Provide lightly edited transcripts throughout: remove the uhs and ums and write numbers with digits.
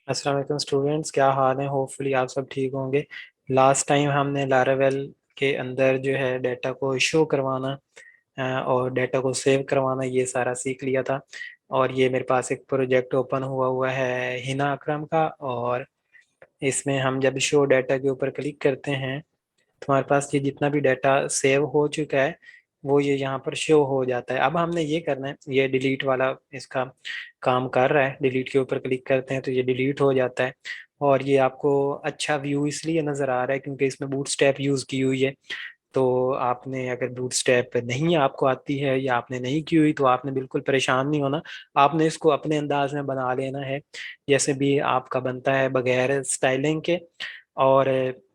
अस्सलाम वालेकुम स्टूडेंट्स, क्या हाल है। होपफुली आप सब ठीक होंगे। लास्ट टाइम हमने लारावेल के अंदर जो है डाटा को शो करवाना और डाटा को सेव करवाना ये सारा सीख लिया था। और ये मेरे पास एक प्रोजेक्ट ओपन हुआ हुआ है हिना अकरम का। और इसमें हम जब शो डाटा के ऊपर क्लिक करते हैं, तुम्हारे पास ये जितना भी डाटा सेव हो चुका है वो ये यहाँ पर शो हो जाता है। अब हमने ये करना है, ये डिलीट वाला इसका काम कर रहा है। डिलीट के ऊपर क्लिक करते हैं तो ये डिलीट हो जाता है। और ये आपको अच्छा व्यू इसलिए नज़र आ रहा है क्योंकि इसमें बूटस्ट्रैप यूज़ की हुई है। तो आपने अगर बूटस्ट्रैप नहीं आपको आती है या आपने नहीं की हुई तो आपने बिल्कुल परेशान नहीं होना। आपने इसको अपने अंदाज में बना लेना है, जैसे भी आपका बनता है बगैर स्टाइलिंग के। और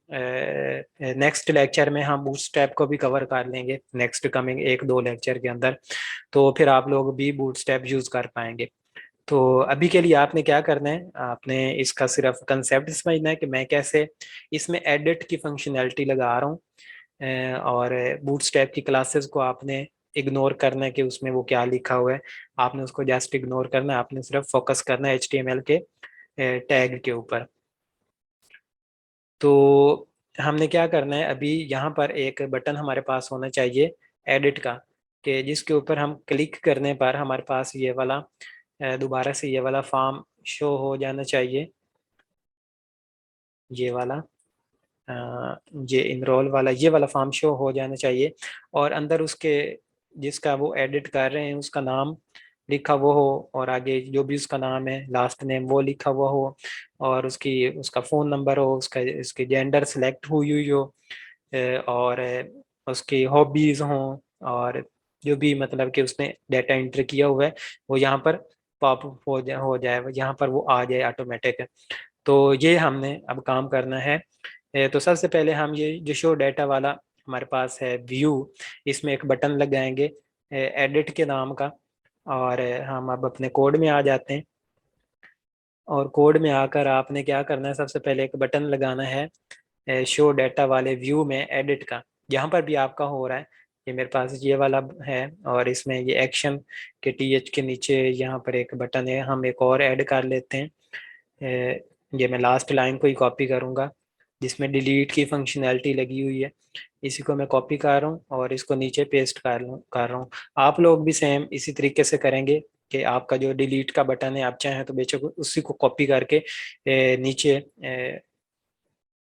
नेक्स्ट लेक्चर में हम बूटस्ट्रैप को भी कवर कर लेंगे, नेक्स्ट कमिंग एक दो लेक्चर के अंदर। तो फिर आप लोग भी बूटस्ट्रैप यूज कर पाएंगे। तो अभी के लिए आपने क्या करना है, आपने इसका सिर्फ कंसेप्ट समझना है कि मैं कैसे इसमें एडिट की फंक्शनैलिटी लगा रहा हूँ। और बूटस्ट्रैप की क्लासेस को आपने इग्नोर करना है कि उसमें वो क्या लिखा हुआ है। आपने उसको जस्ट इग्नोर करना है, आपने सिर्फ फोकस करना है HTML के टैग के ऊपर। तो हमने क्या करना है, अभी यहाँ पर एक बटन हमारे पास होना चाहिए एडिट का, कि जिसके ऊपर हम क्लिक करने पर हमारे पास ये वाला दोबारा से ये वाला फॉर्म शो हो जाना चाहिए। ये वाला ये इनरोल वाला ये वाला फॉर्म शो हो जाना चाहिए। और अंदर उसके जिसका वो एडिट कर रहे हैं उसका नाम लिखा वो हो, और आगे जो भी उसका नाम है लास्ट नेम वो लिखा हुआ हो, और उसका फ़ोन नंबर हो, उसका उसकी जेंडर सेलेक्ट हुई हुई हो, और उसकी हॉबीज़ हों, और जो भी मतलब कि उसने डाटा एंटर किया हुआ है वो यहाँ पर पॉप हो जाए, यहाँ पर वो आ जाए ऑटोमेटिक। तो ये हमने अब काम करना है। तो सबसे पहले हम ये जो शो डाटा वाला हमारे पास है व्यू, इसमें एक बटन लगाएंगे एडिट के नाम का। और हम अब अपने कोड में आ जाते हैं। और कोड में आकर आपने क्या करना है, सबसे पहले एक बटन लगाना है शो डाटा वाले व्यू में एडिट का, जहाँ पर भी आपका हो रहा है। ये मेरे पास ये वाला है, और इसमें ये एक्शन के TH के नीचे यहाँ पर एक बटन है, हम एक और ऐड कर लेते हैं। ये मैं लास्ट लाइन को ही कॉपी करूँगा जिसमें डिलीट की फंक्शनैलिटी लगी हुई है। इसी को मैं कॉपी कर रहा हूँ और इसको नीचे पेस्ट कर रहा हूँ। आप लोग भी सेम इसी तरीके से करेंगे कि आपका जो डिलीट का बटन है आप चाहें तो बेशक उसी को कॉपी करके नीचे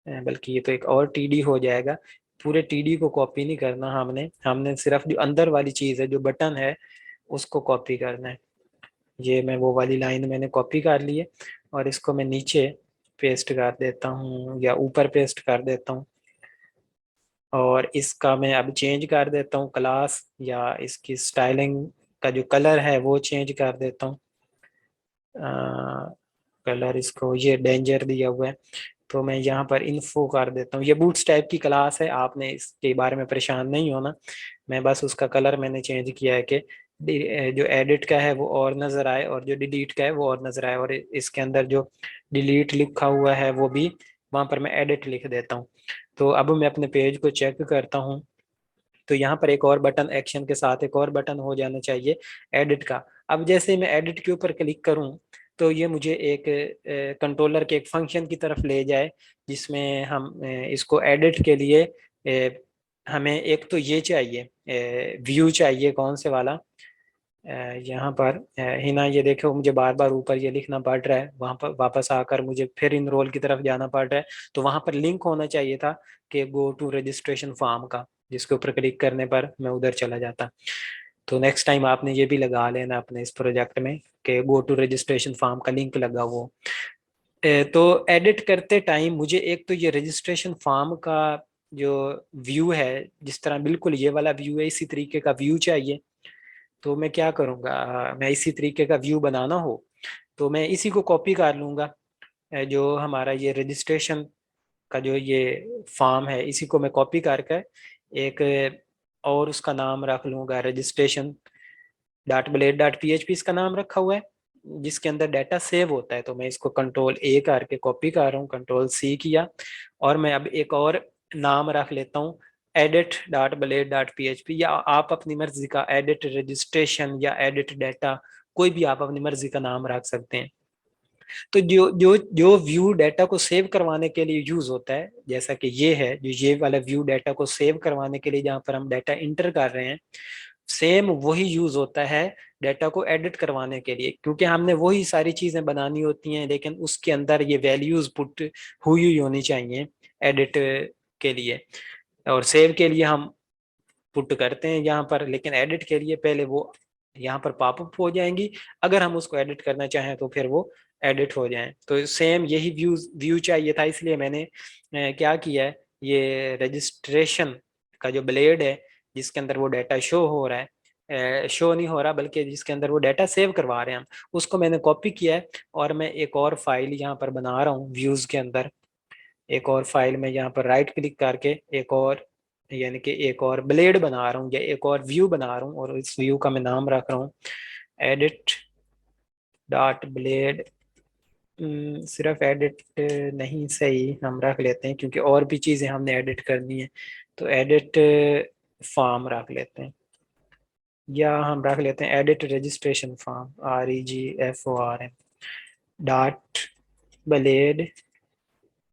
बल्कि ये तो एक और TD हो जाएगा। पूरे TD को कॉपी नहीं करना, हमने हमने सिर्फ जो अंदर वाली चीज़ है जो बटन है उसको कॉपी करना है। ये मैं वो वाली लाइन मैंने कॉपी कर ली है, और इसको मैं नीचे पेस्ट कर देता हूँ या ऊपर पेस्ट कर देता हूँ। और इसका मैं अब चेंज कर देता हूँ क्लास, या इसकी स्टाइलिंग का जो कलर है वो चेंज कर देता हूँ। कलर इसको ये डेंजर दिया हुआ है तो मैं यहाँ पर इन्फो कर देता हूँ। ये बूट्स टाइप की क्लास है, आपने इसके बारे में परेशान नहीं होना। मैं बस उसका कलर मैंने चेंज किया है कि जो एडिट का है वो और नज़र आए और जो डिलीट का है वो और नज़र आए, और इसके अंदर जो डिलीट लिखा हुआ है वो भी वहाँ पर मैं एडिट लिख देता हूँ। तो अब मैं अपने पेज को चेक करता हूँ, तो यहाँ पर एक और बटन एक्शन के साथ एक और बटन हो जाना चाहिए एडिट का। अब जैसे मैं एडिट के ऊपर क्लिक करूँ तो ये मुझे एक कंट्रोलर के एक फंक्शन की तरफ ले जाए, जिसमें हम इसको एडिट के लिए हमें एक तो ये चाहिए व्यू चाहिए कौन से वाला। यहाँ पर हिना ये देखो मुझे बार बार ऊपर ये लिखना पड़ रहा है, वहां पर वापस आकर मुझे फिर इनरोल की तरफ जाना पड़ रहा है। तो वहां पर लिंक होना चाहिए था कि गो टू रजिस्ट्रेशन फॉर्म का, जिसके ऊपर क्लिक करने पर मैं उधर चला जाता। तो नेक्स्ट टाइम आपने ये भी लगा लेना अपने इस प्रोजेक्ट में कि गो टू रजिस्ट्रेशन फॉर्म का लिंक लगा वो। तो एडिट करते टाइम मुझे एक तो ये रजिस्ट्रेशन फॉर्म का जो व्यू है, जिस तरह बिल्कुल ये वाला व्यू है इसी तरीके का व्यू चाहिए। तो मैं क्या करूँगा, मैं इसी तरीके का व्यू बनाना हो तो मैं इसी को कॉपी कर लूँगा। जो हमारा ये रजिस्ट्रेशन का जो ये फॉर्म है इसी को मैं कॉपी करके एक और उसका नाम रख लूँगा registration dot blade dot PHP इसका नाम रखा हुआ है, जिसके अंदर डाटा सेव होता है। तो मैं इसको कंट्रोल A करके कॉपी कर रहा हूँ, कंट्रोल C किया, और मैं अब एक और नाम रख लेता हूँ edit dot blade dot PHP, या आप अपनी मर्जी का एडिट रजिस्ट्रेशन या एडिट डाटा कोई भी आप अपनी मर्जी का नाम रख सकते हैं। तो जो जो जो व्यू डाटा को सेव करवाने के लिए यूज होता है, जैसा कि ये है, जो ये वाला व्यू डाटा को सेव करवाने के लिए जहाँ पर हम डाटा इंटर कर रहे हैं, सेम वही यूज होता है डाटा को एडिट करवाने के लिए, क्योंकि हमने वही सारी चीजें बनानी होती हैं, लेकिन उसके अंदर ये वैल्यूज पुट हुई होनी चाहिए एडिट के लिए। और सेव के लिए हम पुट करते हैं यहाँ पर, लेकिन एडिट के लिए पहले वो यहाँ पर पॉपअप हो जाएंगी, अगर हम उसको एडिट करना चाहें तो फिर वो एडिट हो जाएं। तो सेम यही व्यू चाहिए था, इसलिए मैंने क्या किया है, ये रजिस्ट्रेशन का जो ब्लेड है जिसके अंदर वो डाटा शो हो रहा है, शो नहीं हो रहा बल्कि जिसके अंदर वो डाटा सेव करवा रहे हैं हम, उसको मैंने कॉपी किया है और मैं एक और फाइल यहाँ पर बना रहा हूँ व्यूज के अंदर। एक और फाइल में यहाँ पर राइट क्लिक करके एक और, यानी कि एक और ब्लेड बना रहा हूँ या एक और व्यू बना रहा हूँ, और इस व्यू का मैं नाम रख रहा हूँ एडिट डॉट ब्लेड। सिर्फ एडिट नहीं सही, हम रख लेते हैं क्योंकि और भी चीज़ें हमने एडिट करनी है, तो एडिट फॉर्म रख लेते हैं, या हम रख लेते हैं edit registration form, REGFORM dot blade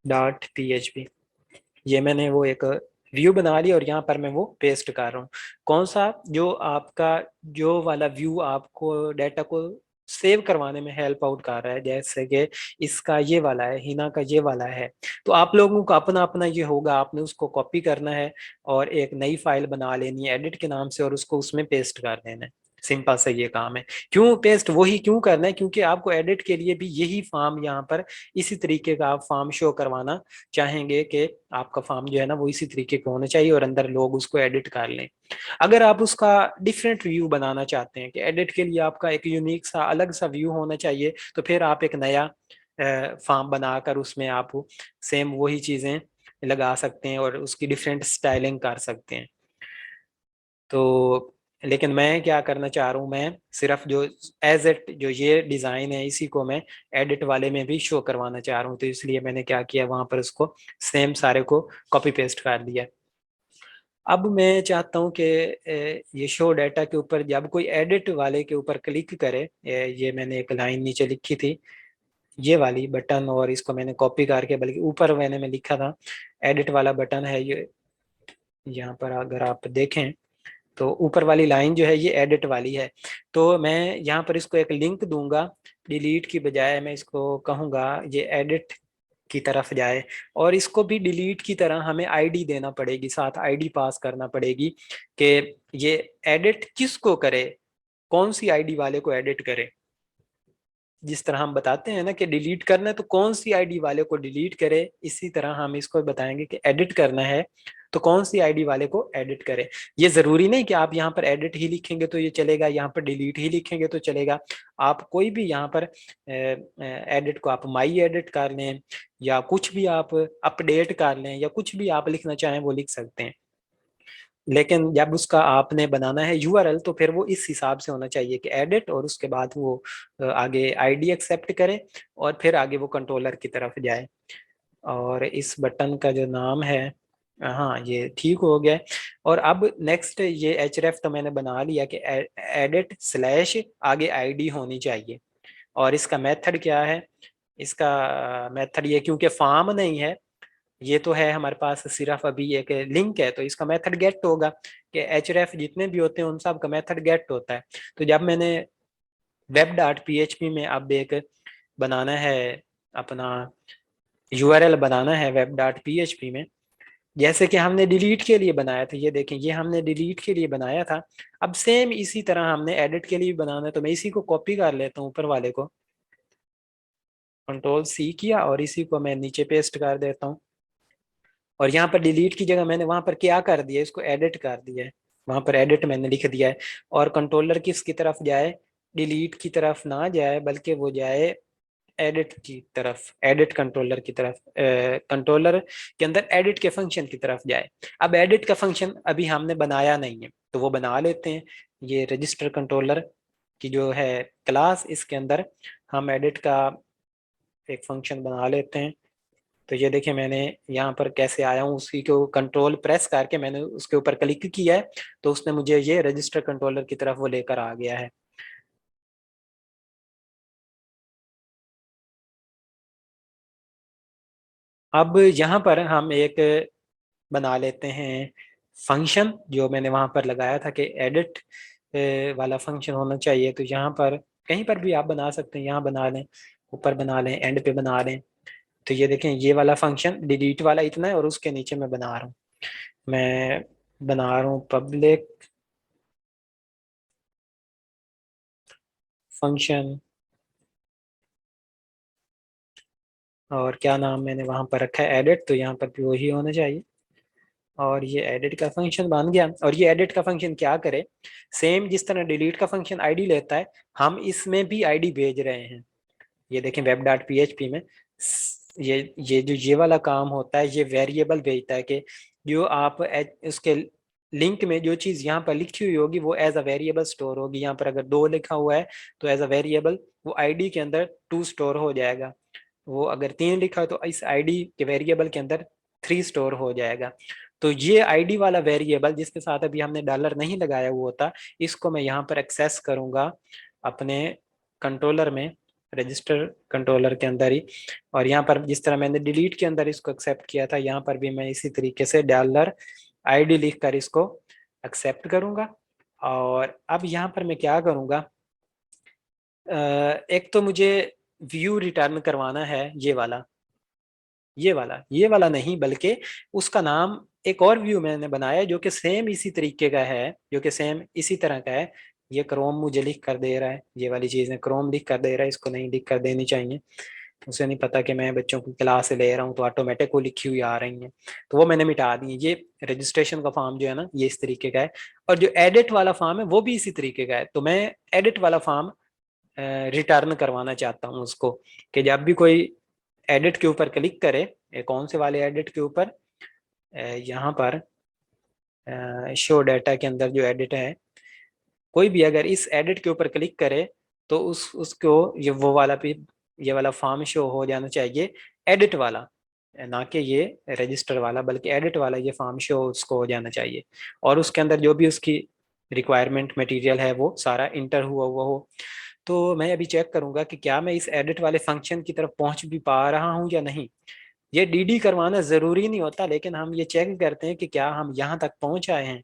dot PHP। ये मैंने वो एक व्यू बना लिया और यहाँ पर मैं वो पेस्ट कर रहा हूँ। कौन सा, जो आपका जो वाला व्यू आपको डाटा को सेव करवाने में हेल्प आउट कर रहा है, जैसे कि इसका ये वाला है, हिना का ये वाला है, तो आप लोगों को अपना अपना ये होगा, आपने उसको कॉपी करना है और एक नई फाइल बना लेनी है एडिट के नाम से और उसको उसमें पेस्ट कर देना है। सिंपल सा ये काम है। क्यों पेस्ट वही क्यों करना है, क्योंकि आपको एडिट के लिए भी यही फॉर्म यहाँ पर इसी तरीके का आप फॉर्म शो करवाना चाहेंगे कि आपका फॉर्म जो है ना वो इसी तरीके का होना चाहिए और अंदर लोग उसको एडिट कर लें। अगर आप उसका डिफरेंट व्यू बनाना चाहते हैं कि एडिट के लिए आपका एक यूनिक सा अलग सा व्यू होना चाहिए, तो फिर आप एक नया फॉर्म बनाकर उसमें आप सेम वही चीजें लगा सकते हैं और उसकी डिफरेंट स्टाइलिंग कर सकते हैं। तो लेकिन मैं क्या करना चाह रहा हूँ, मैं सिर्फ जो एज एट जो ये डिजाइन है इसी को मैं एडिट वाले में भी शो करवाना चाह रहा हूँ, तो इसलिए मैंने क्या किया, वहां पर उसको सेम सारे को कॉपी पेस्ट कर दिया। अब मैं चाहता हूँ कि ये शो डाटा के ऊपर जब कोई एडिट वाले के ऊपर क्लिक करे, ये मैंने एक लाइन नीचे लिखी थी ये वाली बटन, और इसको मैंने कॉपी करके, बल्कि ऊपर मैंने में लिखा था एडिट वाला बटन है ये, यहाँ पर अगर आप देखें तो ऊपर वाली लाइन जो है ये एडिट वाली है। तो मैं यहाँ पर इसको एक लिंक दूंगा, डिलीट की बजाय मैं इसको कहूँगा ये एडिट की तरफ जाए, और इसको भी डिलीट की तरह हमें आईडी देना पड़ेगी, साथ आईडी पास करना पड़ेगी कि ये एडिट किसको करे, कौन सी आईडी वाले को एडिट करे। जिस तरह हम बताते हैं ना कि डिलीट करना है तो कौन सी आईडी वाले को डिलीट करे, इसी तरह हम इसको बताएंगे कि एडिट करना है तो कौन सी आईडी वाले को एडिट करे। ये जरूरी नहीं कि आप यहाँ पर एडिट ही लिखेंगे तो ये चलेगा, यहाँ पर डिलीट ही लिखेंगे तो चलेगा। आप कोई भी यहाँ पर एडिट को आप माई एडिट कर लें, या कुछ भी आप अपडेट कर लें, या कुछ भी आप लिखना चाहें वो लिख सकते हैं। लेकिन जब उसका आपने बनाना है यूआरएल तो फिर वो इस हिसाब से होना चाहिए कि एडिट और उसके बाद वो आगे आईडी एक्सेप्ट करे और फिर आगे वो कंट्रोलर की तरफ जाए। और इस बटन का जो नाम है, हाँ ये ठीक हो गया है। और अब नेक्स्ट ये एचरेफ तो मैंने बना लिया कि एडिट स्लैश आगे आईडी होनी चाहिए। और इसका मेथड क्या है, इसका मेथड ये, क्योंकि फॉर्म नहीं है ये तो है हमारे पास, सिर्फ अभी एक लिंक है, तो इसका मेथड गेट होगा कि एचरेफ जितने भी होते हैं उन सब का मेथड गेट होता है। तो जब मैंने वेब डॉट PHP में अब एक बनाना है अपना यूआरएल बनाना है वेब डॉट PHP में, जैसे कि हमने डिलीट के लिए बनाया था, ये देखें ये हमने डिलीट के लिए बनाया था, अब सेम इसी तरह हमने एडिट के लिए भी बनाना है। तो मैं इसी को कॉपी कर लेता हूँ, ऊपर वाले को Ctrl+C किया और इसी को मैं नीचे पेस्ट कर देता हूँ। और यहाँ पर डिलीट की जगह मैंने वहां पर क्या कर दिया, इसको एडिट कर दिया है, वहां पर एडिट मैंने लिख दिया है। और कंट्रोलर किसकी तरफ जाए, डिलीट की तरफ ना जाए बल्कि वो जाए एडिट की तरफ, एडिट कंट्रोलर की तरफ, कंट्रोलर के अंदर एडिट के फंक्शन की तरफ जाए। अब एडिट का फंक्शन अभी हमने बनाया नहीं है तो वो बना लेते हैं। ये रजिस्टर कंट्रोलर की जो है क्लास, इसके अंदर हम एडिट का एक फंक्शन बना लेते हैं। तो ये देखिए मैंने यहाँ पर कैसे आया हूँ, उसी को कंट्रोल प्रेस करके मैंने उसके ऊपर क्लिक किया है तो उसने मुझे ये रजिस्टर कंट्रोलर की तरफ वो लेकर आ गया है। अब यहाँ पर हम एक बना लेते हैं फंक्शन, जो मैंने वहां पर लगाया था कि एडिट वाला फंक्शन होना चाहिए। तो यहाँ पर कहीं पर भी आप बना सकते हैं, यहाँ बना लें, ऊपर बना लें, एंड पे बना लें। तो ये देखें, ये वाला फंक्शन डिलीट वाला इतना है, और उसके नीचे मैं बना रहा हूँ, मैं बना रहा हूँ पब्लिक फंक्शन, और क्या नाम मैंने वहां पर रखा है, एडिट। तो यहाँ पर भी वही होना चाहिए, और ये एडिट का फंक्शन बन गया। और ये एडिट का फंक्शन क्या करे, सेम जिस तरह डिलीट का फंक्शन आईडी लेता है, हम इसमें भी आईडी भेज रहे हैं। ये देखें वेब डॉट पीएचपी में ये जो ये वाला काम होता है, ये वेरिएबल भेजता है कि जो आप उसके लिंक में जो चीज़ यहाँ पर लिखी हुई होगी वो एज अ वेरिएबल स्टोर होगी। यहाँ पर अगर 2 लिखा हुआ है तो एज अ वेरिएबल वो आईडी के अंदर 2 स्टोर हो जाएगा। वो अगर 3 लिखा है तो इस आईडी के वेरिएबल के अंदर 3 स्टोर हो जाएगा। तो ये आईडी वाला वेरिएबल जिसके साथ अभी हमने डॉलर नहीं लगाया हुआ होता, इसको मैं यहाँ पर एक्सेस करूंगा अपने कंट्रोलर में, रजिस्टर कंट्रोलर के अंदर ही। और यहाँ पर जिस तरह मैंने डिलीट के अंदर इसको एक्सेप्ट किया था, यहाँ पर भी मैं इसी तरीके से डॉलर आईडी लिख कर इसको एक्सेप्ट करूंगा। और अब यहाँ पर मैं क्या करूंगा, एक तो मुझे व्यू रिटर्न करवाना है, ये वाला नहीं, बल्कि उसका नाम एक और व्यू मैंने बनाया है जो कि सेम इसी तरीके का है, जो कि सेम इसी तरह का है। ये क्रोम मुझे लिख कर दे रहा है, ये वाली चीज़ें क्रोम लिख कर दे रहा है, इसको नहीं लिख कर देनी चाहिए। उसे नहीं पता कि मैं बच्चों की क्लास से ले रहा हूँ, तो ऑटोमेटिक वो लिखी हुई आ रही है, तो वो मैंने मिटा दी है। ये रजिस्ट्रेशन का फॉर्म जो है ना, ये इस तरीके का है। और जो एडिट वाला फॉर्म है वो भी इसी तरीके का है। तो मैं एडिट वाला फॉर्म रिटर्न करवाना चाहता हूँ उसको, कि जब भी कोई एडिट के ऊपर क्लिक करे, कौन से वाले एडिट के ऊपर, यहाँ पर शो डाटा के अंदर जो एडिट है, कोई भी अगर इस एडिट के ऊपर क्लिक करे तो उसको वो वाला भी, ये वाला फॉर्म शो हो जाना चाहिए, एडिट वाला, ना कि ये रजिस्टर वाला, बल्कि एडिट वाला ये फॉर्म शो उसको हो जाना चाहिए। और उसके अंदर जो भी उसकी रिक्वायरमेंट मटेरियल है वो सारा इंटर हुआ हुआ हो। तो मैं अभी चेक करूंगा कि क्या मैं इस एडिट वाले फंक्शन की तरफ पहुंच भी पा रहा हूं या नहीं। ये डीडी करवाना जरूरी नहीं होता, लेकिन हम ये चेक करते हैं कि क्या हम यहाँ तक पहुंच आए हैं।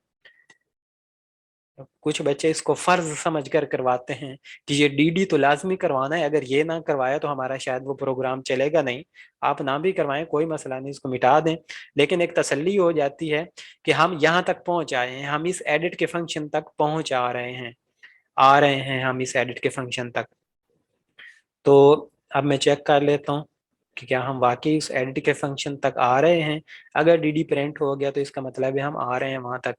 कुछ बच्चे इसको फर्ज समझ कर करवाते हैं कि ये डीडी तो लाजमी करवाना है, अगर ये ना करवाया तो हमारा शायद वो प्रोग्राम चलेगा नहीं। आप ना भी करवाएं, कोई मसला नहीं, इसको मिटा दें। लेकिन एक तसल्ली हो जाती है कि हम यहाँ तक पहुंच आए हैं, हम इस एडिट के फंक्शन तक पहुंच आ रहे हैं हम इस एडिट के फंक्शन तक। तो अब मैं चेक कर लेता हूँ कि क्या हम वाकई इस एडिट के फंक्शन तक आ रहे हैं। अगर डीडी प्रिंट हो गया तो इसका मतलब है हम आ रहे हैं वहां तक।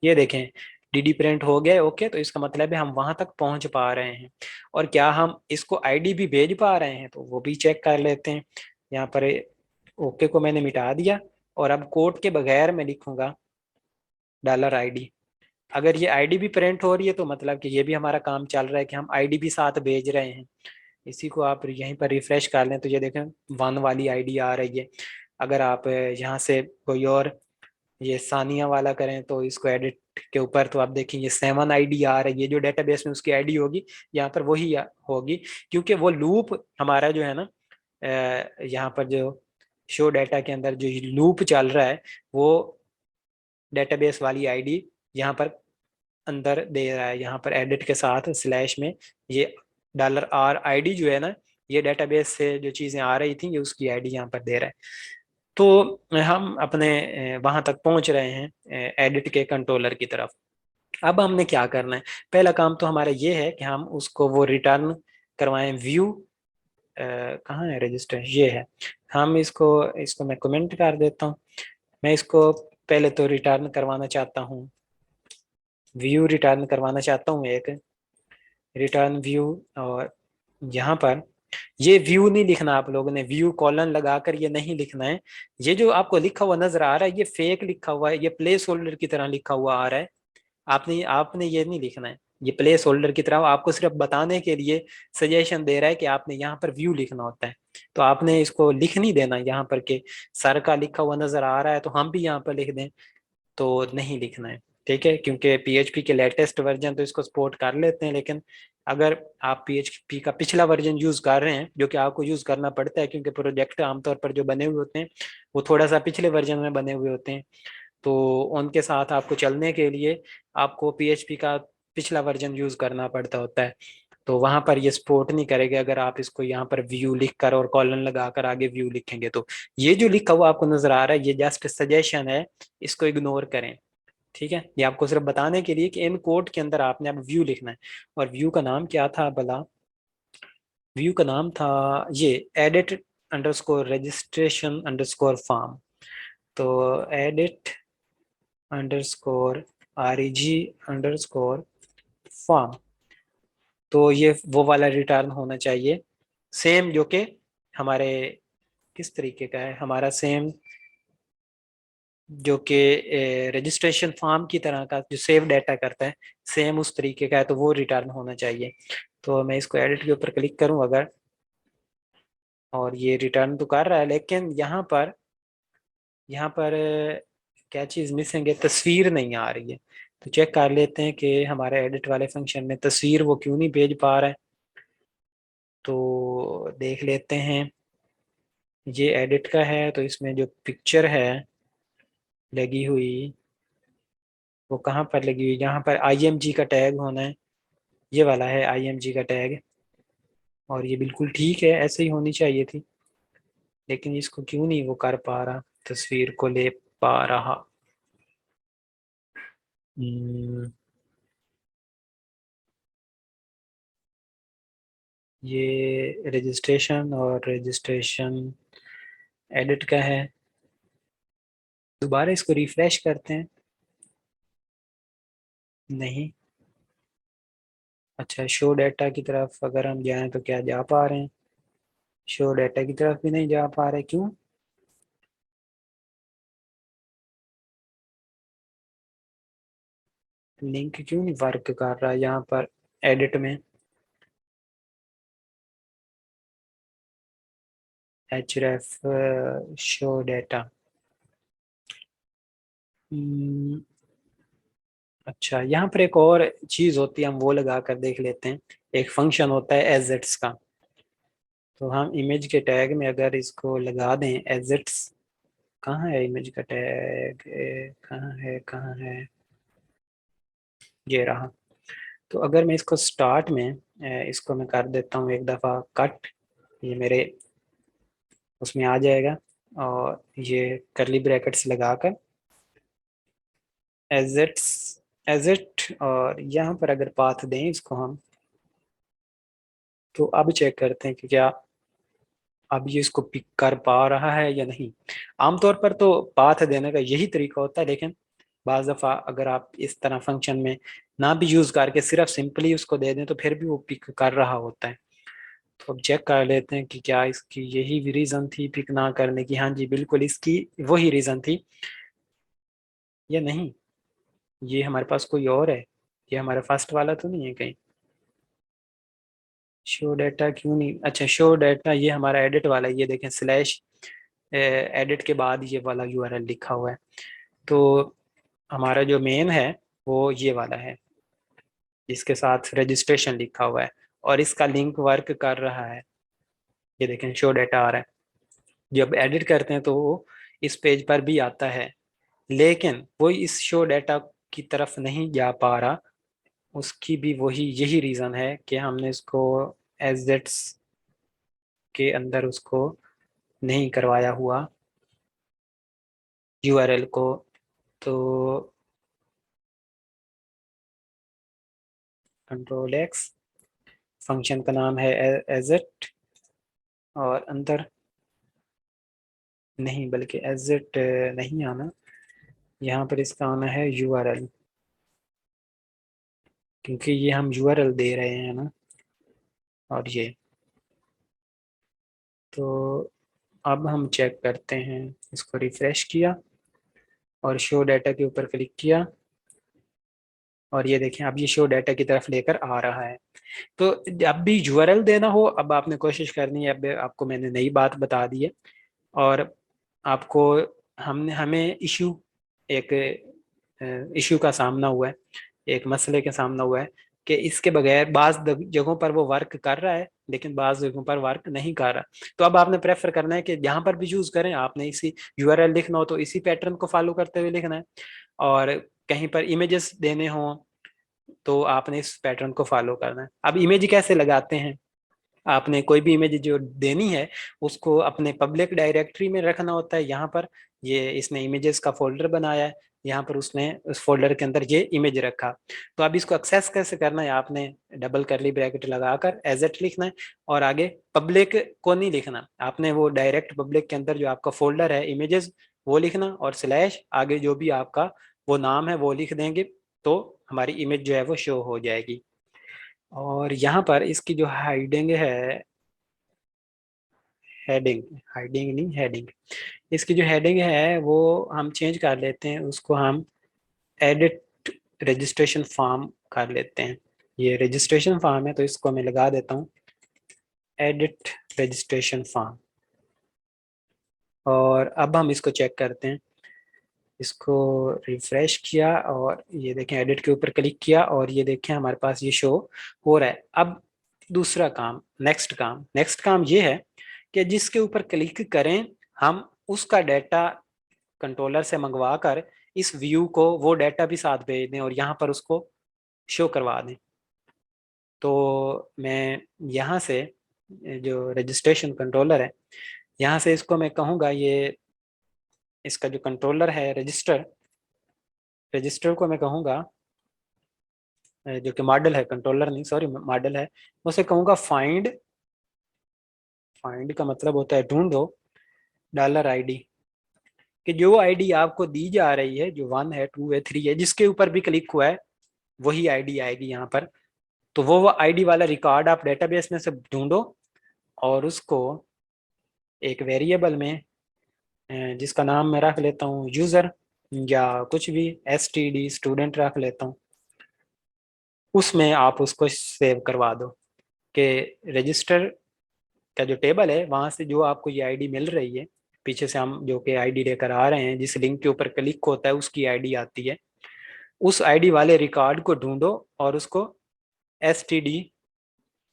ये देखें, डीडी प्रिंट हो गया, ओके, तो इसका मतलब है हम वहां तक पहुंच पा रहे हैं। और क्या हम इसको आईडी भी भेज पा रहे हैं, तो वो भी चेक कर लेते हैं। यहाँ पर ओके को मैंने मिटा दिया, और अब कोड के बगैर मैं लिखूंगा डॉलर आईडी। अगर ये आईडी भी प्रिंट हो रही है तो मतलब कि ये भी हमारा काम चल रहा है कि हम आईडी भी साथ भेज रहे हैं। इसी को आप यहीं पर रिफ्रेश कर लें तो ये देखें 1 वाली आईडी आ रही है। अगर आप यहाँ से कोई और ये सानिया वाला करें तो इसको एडिट के ऊपर, तो आप देखेंगे 7 आईडी आ रही है, जो डेटाबेस में उसकी आईडी होगी यहाँ पर वही होगी। क्योंकि वो लूप हमारा जो है ना, यहाँ पर जो शो डाटा के अंदर जो लूप चल रहा है, वो डेटाबेस वाली आईडी यहाँ पर अंदर दे रहा है। यहाँ पर एडिट के साथ स्लैश में ये डॉलर आर आईडी जो है ना, ये डेटाबेस से जो चीज़ें आ रही थी ये उसकी आईडी यहाँ पर दे रहा है। तो हम अपने वहां तक पहुंच रहे हैं एडिट के कंट्रोलर की तरफ। अब हमने क्या करना है, पहला काम तो हमारा ये है कि हम उसको वो रिटर्न करवाएं व्यू, कहाँ है रजिस्टर, ये है। हम इसको इसको मैं कमेंट कर देता हूँ। मैं इसको पहले तो रिटर्न करवाना चाहता हूँ, व्यू रिटर्न करवाना चाहता हूँ, एक रिटर्न व्यू। और यहाँ पर ये व्यू नहीं लिखना, आप लोगों ने व्यू कॉलन लगाकर ये नहीं लिखना है। ये जो आपको लिखा हुआ नजर आ रहा है ये फेक लिखा हुआ है, ये प्लेस होल्डर की तरह लिखा हुआ आ रहा है। आपने आपने ये नहीं लिखना है, ये प्लेस होल्डर की तरह आपको सिर्फ बताने के लिए सजेशन दे रहा है कि आपने यहाँ पर व्यू लिखना होता है। तो आपने इसको लिख नहीं देना यहाँ पर के सर का लिखा हुआ नजर आ रहा है तो हम भी यहाँ पर लिख दें, तो नहीं लिखना है। ठीक है, क्योंकि पीएचपी के लेटेस्ट वर्जन तो इसको सपोर्ट कर लेते हैं, लेकिन अगर आप PHP का पिछला वर्जन यूज कर रहे हैं, जो कि आपको यूज करना पड़ता है क्योंकि प्रोजेक्ट आमतौर पर जो बने हुए होते हैं वो थोड़ा सा पिछले वर्जन में बने हुए होते हैं, तो उनके साथ आपको चलने के लिए आपको PHP का पिछला वर्जन यूज करना पड़ता होता है। तो वहां पर ये सपोर्ट नहीं करेगा अगर आप इसको यहाँ पर व्यू लिख कर और कॉलन लगाकर आगे व्यू लिखेंगे। तो ये जो लिखा हुआ आपको नजर आ रहा है ये जस्ट सजेशन है, इसको इग्नोर करें। ठीक है, ये आपको सिर्फ बताने के लिए कि इन कोड के अंदर आपने अब व्यू लिखना है। और व्यू का नाम क्या था भला? व्यू का नाम था ये edit underscore registration underscore form. तो edit underscore REG underscore form, तो ये वो वाला रिटर्न होना चाहिए सेम जो कि हमारे किस तरीके का है, हमारा सेम जो कि रजिस्ट्रेशन फॉर्म की तरह का जो सेव डाटा करता है, सेम उस तरीके का है, तो वो रिटर्न होना चाहिए। तो मैं इसको एडिट के ऊपर क्लिक करूं अगर, और ये रिटर्न तो कर रहा है, लेकिन यहाँ पर क्या चीज़ मिसिंग है, तस्वीर नहीं आ रही है। तो चेक कर लेते हैं कि हमारे एडिट वाले फंक्शन में तस्वीर वो क्यों नहीं भेज पा रहा है। तो देख लेते हैं, ये एडिट का है तो इसमें जो पिक्चर है लगी हुई वो कहाँ पर लगी हुई, यहाँ पर IMG का टैग होना है, ये वाला है IMG का टैग। और ये बिल्कुल ठीक है, ऐसे ही होनी चाहिए थी, लेकिन इसको क्यों नहीं वो कर पा रहा, तस्वीर को ले पा रहा। हम्म, ये रजिस्ट्रेशन और रजिस्ट्रेशन एडिट का है। दोबारा इसको रिफ्रेश करते हैं। नहीं, अच्छा शो डाटा की तरफ अगर हम जाएं तो क्या जा पा रहे हैं? शो डाटा की तरफ भी नहीं जा पा रहे, क्यों? लिंक क्यों नहीं वर्क कर रहा है यहाँ पर एडिट में? href show data. अच्छा, यहाँ पर एक और चीज होती है, हम वो लगा कर देख लेते हैं। एक फंक्शन होता है एजेट्स का। तो हम इमेज के टैग में अगर इसको लगा दें एजेट्स, कहाँ है इमेज का टैग, कहाँ है ये रहा। तो अगर मैं इसको स्टार्ट में इसको मैं कर देता हूँ एक दफ़ा कट, ये मेरे उसमें आ जाएगा। और ये करली ब्रैकेट्स लगाकर एजेट्स एजेट, और यहाँ पर अगर पाथ दें इसको हम, तो अब चेक करते हैं कि क्या अब ये इसको पिक कर पा रहा है या नहीं। आमतौर पर तो पाथ देने का यही तरीका होता है, लेकिन बाज दफ़ा अगर आप इस तरह फंक्शन में ना भी यूज़ करके सिर्फ सिंपली उसको दे दें तो फिर भी वो पिक कर रहा होता है। तो अब चेक कर लेते हैं कि क्या इसकी यही रीज़न थी पिक ना करने की। हाँ जी, बिल्कुल इसकी वही रीज़न थी या नहीं। ये हमारे पास कोई और है, ये हमारा फर्स्ट वाला तो नहीं है कहीं? शो डाटा क्यों नहीं, अच्छा शो डाटा ये हमारा एडिट वाला है, ये देखें स्लैश एडिट के बाद ये वाला URL लिखा हुआ है। तो हमारा जो मेन है वो ये वाला है जिसके साथ रजिस्ट्रेशन लिखा हुआ है, और इसका लिंक वर्क कर रहा है। ये देखें शो डाटा आ रहा है। जब एडिट करते हैं तो वो इस पेज पर भी आता है, लेकिन वो इस शो डाटा की तरफ नहीं जा पा रहा। उसकी भी वही यही रीज़न है कि हमने इसको एजेट्स के अंदर उसको नहीं करवाया हुआ URL को। तो Ctrl+X, फंक्शन का नाम है एजेट, और अंदर नहीं बल्कि एजेट नहीं आना, यहाँ पर इसका आना है URL, क्योंकि ये हम URL दे रहे हैं ना। और ये तो अब हम चेक करते हैं, इसको रिफ्रेश किया और शो डाटा के ऊपर क्लिक किया, और ये देखें अब ये शो डाटा की तरफ लेकर आ रहा है। तो जब भी URL देना हो, अब आपने कोशिश करनी है, अब आपको मैंने नई बात बता दी है। और आपको हमने हमें एक इशू का सामना हुआ है, एक मसले के सामना हुआ है। कि इसके बगैर बाज जगहों पर वो वर्क कर रहा है लेकिन बाज जगहों पर वर्क नहीं कर रहा। तो अब आपने प्रेफर करना है कि जहां पर भी यूज करें आपने इसी यूआरएल लिखना हो तो इसी पैटर्न को फॉलो करते हुए लिखना है, और कहीं पर इमेजेस देने हो तो आपने इस पैटर्न को फॉलो करना है। अब इमेज कैसे लगाते हैं, आपने कोई भी इमेज जो देनी है उसको अपने पब्लिक डायरेक्टरी में रखना होता है। यहाँ पर ये इसने इमेजेस का फोल्डर बनाया है, यहाँ पर उसने उस फोल्डर के अंदर ये इमेज रखा। तो अब इसको एक्सेस कैसे करना है, आपने डबल करली ब्रैकेट लगाकर एजेट लिखना है और आगे पब्लिक को नहीं लिखना, आपने वो डायरेक्ट पब्लिक के अंदर जो आपका फोल्डर है इमेजेस वो लिखना और स्लैश आगे जो भी आपका वो नाम है वो लिख देंगे, तो हमारी इमेज जो है वो शो हो जाएगी। और यहाँ पर इसकी जो हाइडिंग है, हेडिंग, हाइडिंग नहीं हेडिंग, इसकी जो हेडिंग है वो हम चेंज कर लेते हैं, उसको हम एडिट रजिस्ट्रेशन फॉर्म कर लेते हैं। ये रजिस्ट्रेशन फॉर्म है तो इसको मैं लगा देता हूँ एडिट रजिस्ट्रेशन फॉर्म। और अब हम इसको चेक करते हैं, इसको रिफ्रेश किया और ये देखें एडिट के ऊपर क्लिक किया और ये देखें हमारे पास ये शो हो रहा है। अब दूसरा काम, नेक्स्ट काम ये है कि जिसके ऊपर क्लिक करें हम उसका डाटा कंट्रोलर से मंगवा कर इस व्यू को वो डाटा भी साथ भेज दें और यहाँ पर उसको शो करवा दें। तो मैं यहाँ से जो रजिस्ट्रेशन कंट्रोलर है यहाँ से इसको मैं कहूँगा, ये इसका जो कंट्रोलर है रजिस्टर को मैं कहूँगा, जो कि मॉडल है, कंट्रोलर नहीं सॉरी मॉडल है, उसे कहूँगा फाइंड। फाइंड का मतलब होता है ढूंढो डॉलर आईडी, कि जो आईडी आपको दी जा रही है जो 1 है 2 है 3 है जिसके ऊपर भी क्लिक हुआ है वही आईडी आएगी यहाँ पर। तो वो आईडी वाला रिकॉर्ड आप डेटाबेस में से ढूंढो और उसको एक वेरिएबल में जिसका नाम मैं रख लेता हूँ यूजर या कुछ भी एसटीडी स्टूडेंट रख लेता हूँ, उसमें आप उसको सेव करवा दो कि रजिस्टर का जो टेबल है वहां से जो आपको ये आईडी मिल रही है, पीछे से हम जो कि आईडी लेकर आ रहे हैं जिस लिंक के ऊपर क्लिक होता है उसकी आईडी आती है, उस आईडी वाले रिकॉर्ड को ढूंढो और उसको एसटीडी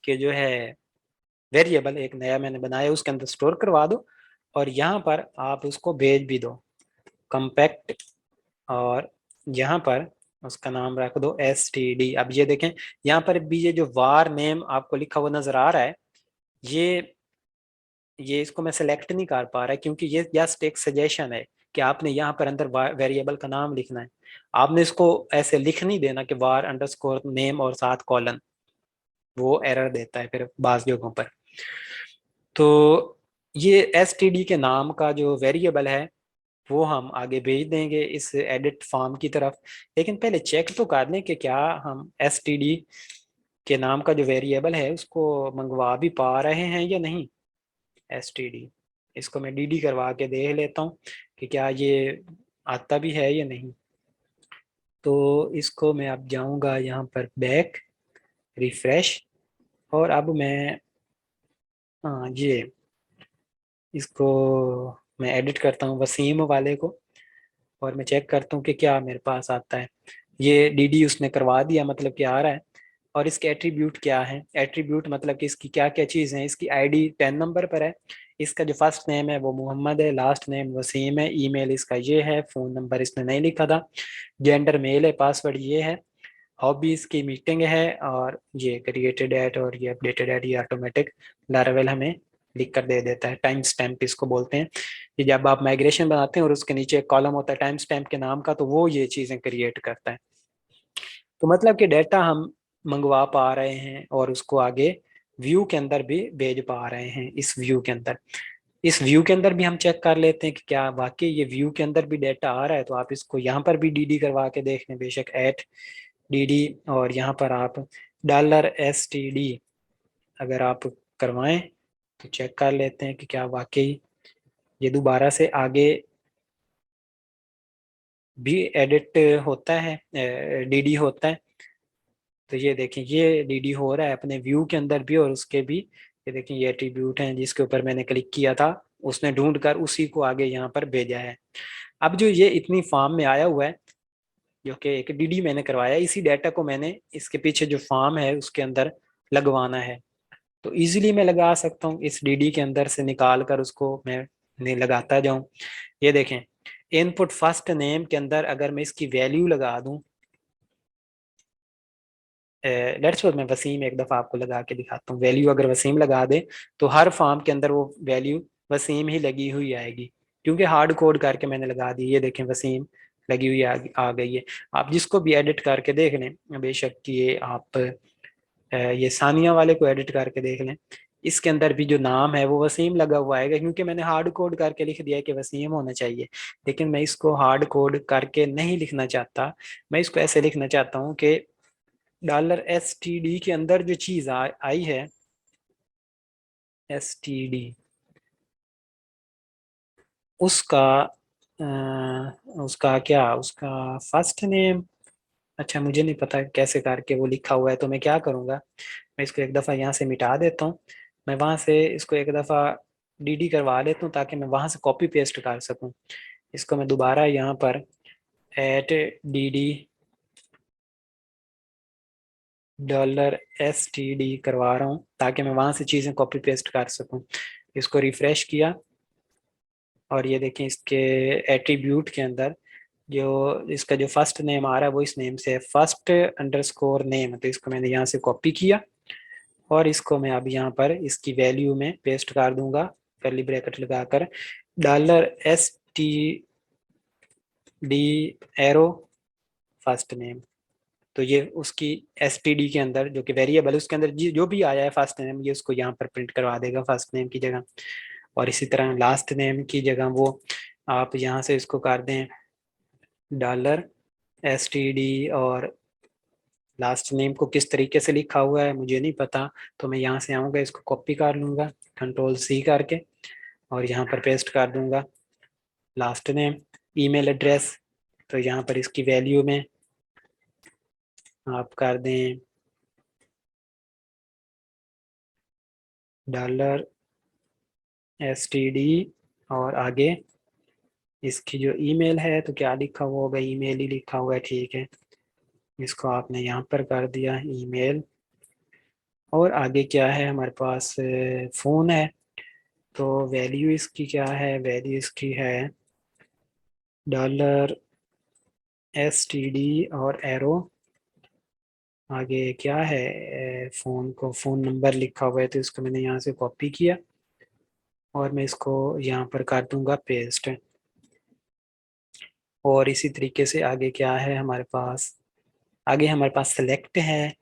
के जो है वेरिएबल एक नया मैंने बनाया उसके अंदर स्टोर करवा दो और यहाँ पर आप उसको भेज भी दो कम्पैक्ट, और यहाँ पर उसका नाम रख दो एसटीडी। अब ये देखें यहाँ पर भी ये जो वार नेम आपको लिखा हुआ नजर आ रहा है, ये इसको मैं सेलेक्ट नहीं कर पा रहा क्योंकि ये जस्ट एक सजेशन है कि आपने यहाँ पर अंदर वेरिएबल का नाम लिखना है, आपने इसको ऐसे लिख नहीं देना कि वार अंडरस्कोर नेम और साथ कॉलन, वो एरर देता है फिर बाज जगहों पर। तो ये एसटीडी के नाम का जो वेरिएबल है वो हम आगे भेज देंगे इस एडिट फॉर्म की तरफ, लेकिन पहले चेक तो कर लें कि क्या हम एसटीडी के नाम का जो वेरिएबल है उसको मंगवा भी पा रहे हैं या नहीं। एसटीडी, इसको मैं डीडी करवा के देख लेता हूँ कि क्या ये आता भी है या नहीं। तो इसको मैं अब जाऊँगा यहाँ पर बैक, रिफ्रेश, और अब मैं हाँ ये इसको मैं एडिट करता हूँ वसीम वाले को और मैं चेक करता हूँ कि क्या मेरे पास आता है। ये डीडी उसने करवा दिया मतलब कि आ रहा है। और इसके एट्रीब्यूट क्या है, एट्रीब्यूट मतलब कि इसकी क्या क्या चीज़ है, इसकी आईडी 10 नंबर पर है, इसका जो फर्स्ट नेम है वो मोहम्मद है, लास्ट नेम वसीम है, ईमेल इसका ये है, फ़ोन नंबर इसने नहीं लिखा था, जेंडर मेल है, पासवर्ड ये है, हॉबीज़ की मीटिंग है, और ये क्रिएटेड एट और ये अपडेटेड एट ये ऑटोमेटिक लारावेल हमें लिख कर दे देता है। टाइम स्टैम्प इसको बोलते हैं, कि जब आप माइग्रेशन बनाते हैं और उसके नीचे एक कॉलम होता है टाइम स्टैम्प के नाम का तो वो ये चीज़ें क्रिएट करता है। तो मतलब कि डेटा हम मंगवा पा रहे हैं और उसको आगे व्यू के अंदर भी भेज पा रहे हैं। इस व्यू के अंदर, इस व्यू के अंदर भी हम चेक कर लेते हैं कि क्या वाकई ये व्यू के अंदर भी डेटा आ रहा है। तो आप इसको यहाँ पर भी डीडी करवा के देख लें, बेशक एट डीडी, और यहाँ पर आप डॉलर एसटीडी अगर आप करवाएं तो चेक कर लेते हैं कि क्या वाकई ये दोबारा से आगे भी एडिट होता है, डीडी होता है। तो ये देखें ये डीडी हो रहा है अपने व्यू के अंदर भी और उसके भी, ये देखें ये एट्रीब्यूट हैं जिसके ऊपर मैंने क्लिक किया था उसने ढूंढ कर उसी को आगे यहाँ पर भेजा है। अब जो ये इतनी फॉर्म में आया हुआ है जो कि एक डीडी मैंने करवाया, इसी डाटा को मैंने इसके पीछे जो फॉर्म है उसके अंदर लगवाना है। तो इजीली मैं लगा सकता हूँ, इस डीडी के अंदर से निकाल कर उसको मैं लगाता जाऊं। ये देखें, इनपुट फर्स्ट नेम के अंदर अगर मैं इसकी वैल्यू लगा दूं, लेट्स सपोज मैं वसीम एक दफ़ा आपको लगा के दिखाता हूँ, वैल्यू अगर वसीम लगा दे तो हर फॉर्म के अंदर वो वैल्यू वसीम ही लगी हुई आएगी, क्योंकि हार्ड कोड करके मैंने लगा दी। ये देखें वसीम लगी हुई आ गई है। आप जिसको भी एडिट करके देख लें, बेशक कि ये आप ये सानिया वाले को एडिट करके देख लें, इसके अंदर भी जो नाम है वो वसीम लगा हुआ आएगा, क्योंकि मैंने हार्ड कोड करके लिख दिया है कि वसीम होना चाहिए। लेकिन मैं इसको हार्ड कोड करके नहीं लिखना चाहता, मैं इसको ऐसे लिखना चाहता हूँ कि $std के अंदर जो चीज आई है, std, उसका उसका क्या, उसका फर्स्ट नेम, अच्छा मुझे नहीं पता कैसे करके वो लिखा हुआ है, तो मैं क्या करूँगा, मैं इसको एक दफ़ा यहाँ से मिटा देता हूँ। मैं वहाँ से इसको एक दफ़ा डी करवा लेता हूँ ताकि मैं वहाँ से कॉपी पेस्ट कर सकूँ। इसको मैं दोबारा यहाँ पर @dd $std करवा रहा हूँ ताकि मैं वहाँ से चीज़ें कॉपी पेस्ट कर सकूँ। इसको रिफ्रेश किया और ये देखें इसके एट्रीब्यूट के अंदर जो इसका जो फर्स्ट नेम आ रहा है वो इस नेम से है, फर्स्ट अंडरस्कोर नेम। तो इसको मैंने यहाँ से कॉपी किया और इसको मैं अब यहाँ पर इसकी वैल्यू में पेस्ट कर दूंगा, कर्ली ब्रैकेट लगाकर, $std एरो फर्स्ट नेम। तो ये उसकी std के अंदर जो कि वेरिएबल उसके अंदर जो भी आया है फर्स्ट नेम, ये उसको यहाँ पर प्रिंट करवा देगा फर्स्ट नेम की जगह। और इसी तरह लास्ट नेम की जगह वो आप यहाँ से इसको कर दें $std, और लास्ट नेम को किस तरीके से लिखा हुआ है मुझे नहीं पता, तो मैं यहाँ से आऊँगा, इसको कॉपी कर लूँगा Ctrl+C करके और यहाँ पर पेस्ट कर दूँगा लास्ट नेम। ईमेल एड्रेस, तो यहाँ पर इसकी वैल्यू में आप कर दें $std और आगे इसकी जो ईमेल है तो क्या लिखा हुआ होगा, ईमेल ही लिखा हुआ है, ठीक है। इसको आपने यहाँ पर कर दिया ईमेल, और आगे क्या है हमारे पास, फ़ोन है। तो वैल्यू इसकी क्या है, वैल्यू इसकी है $std और एरो, आगे क्या है, फ़ोन को फ़ोन नंबर लिखा हुआ है तो इसको मैंने यहाँ से कॉपी किया और मैं इसको यहाँ पर कर दूंगा पेस्ट। और इसी तरीके से आगे क्या है हमारे पास, आगे हमारे पास सेलेक्ट है।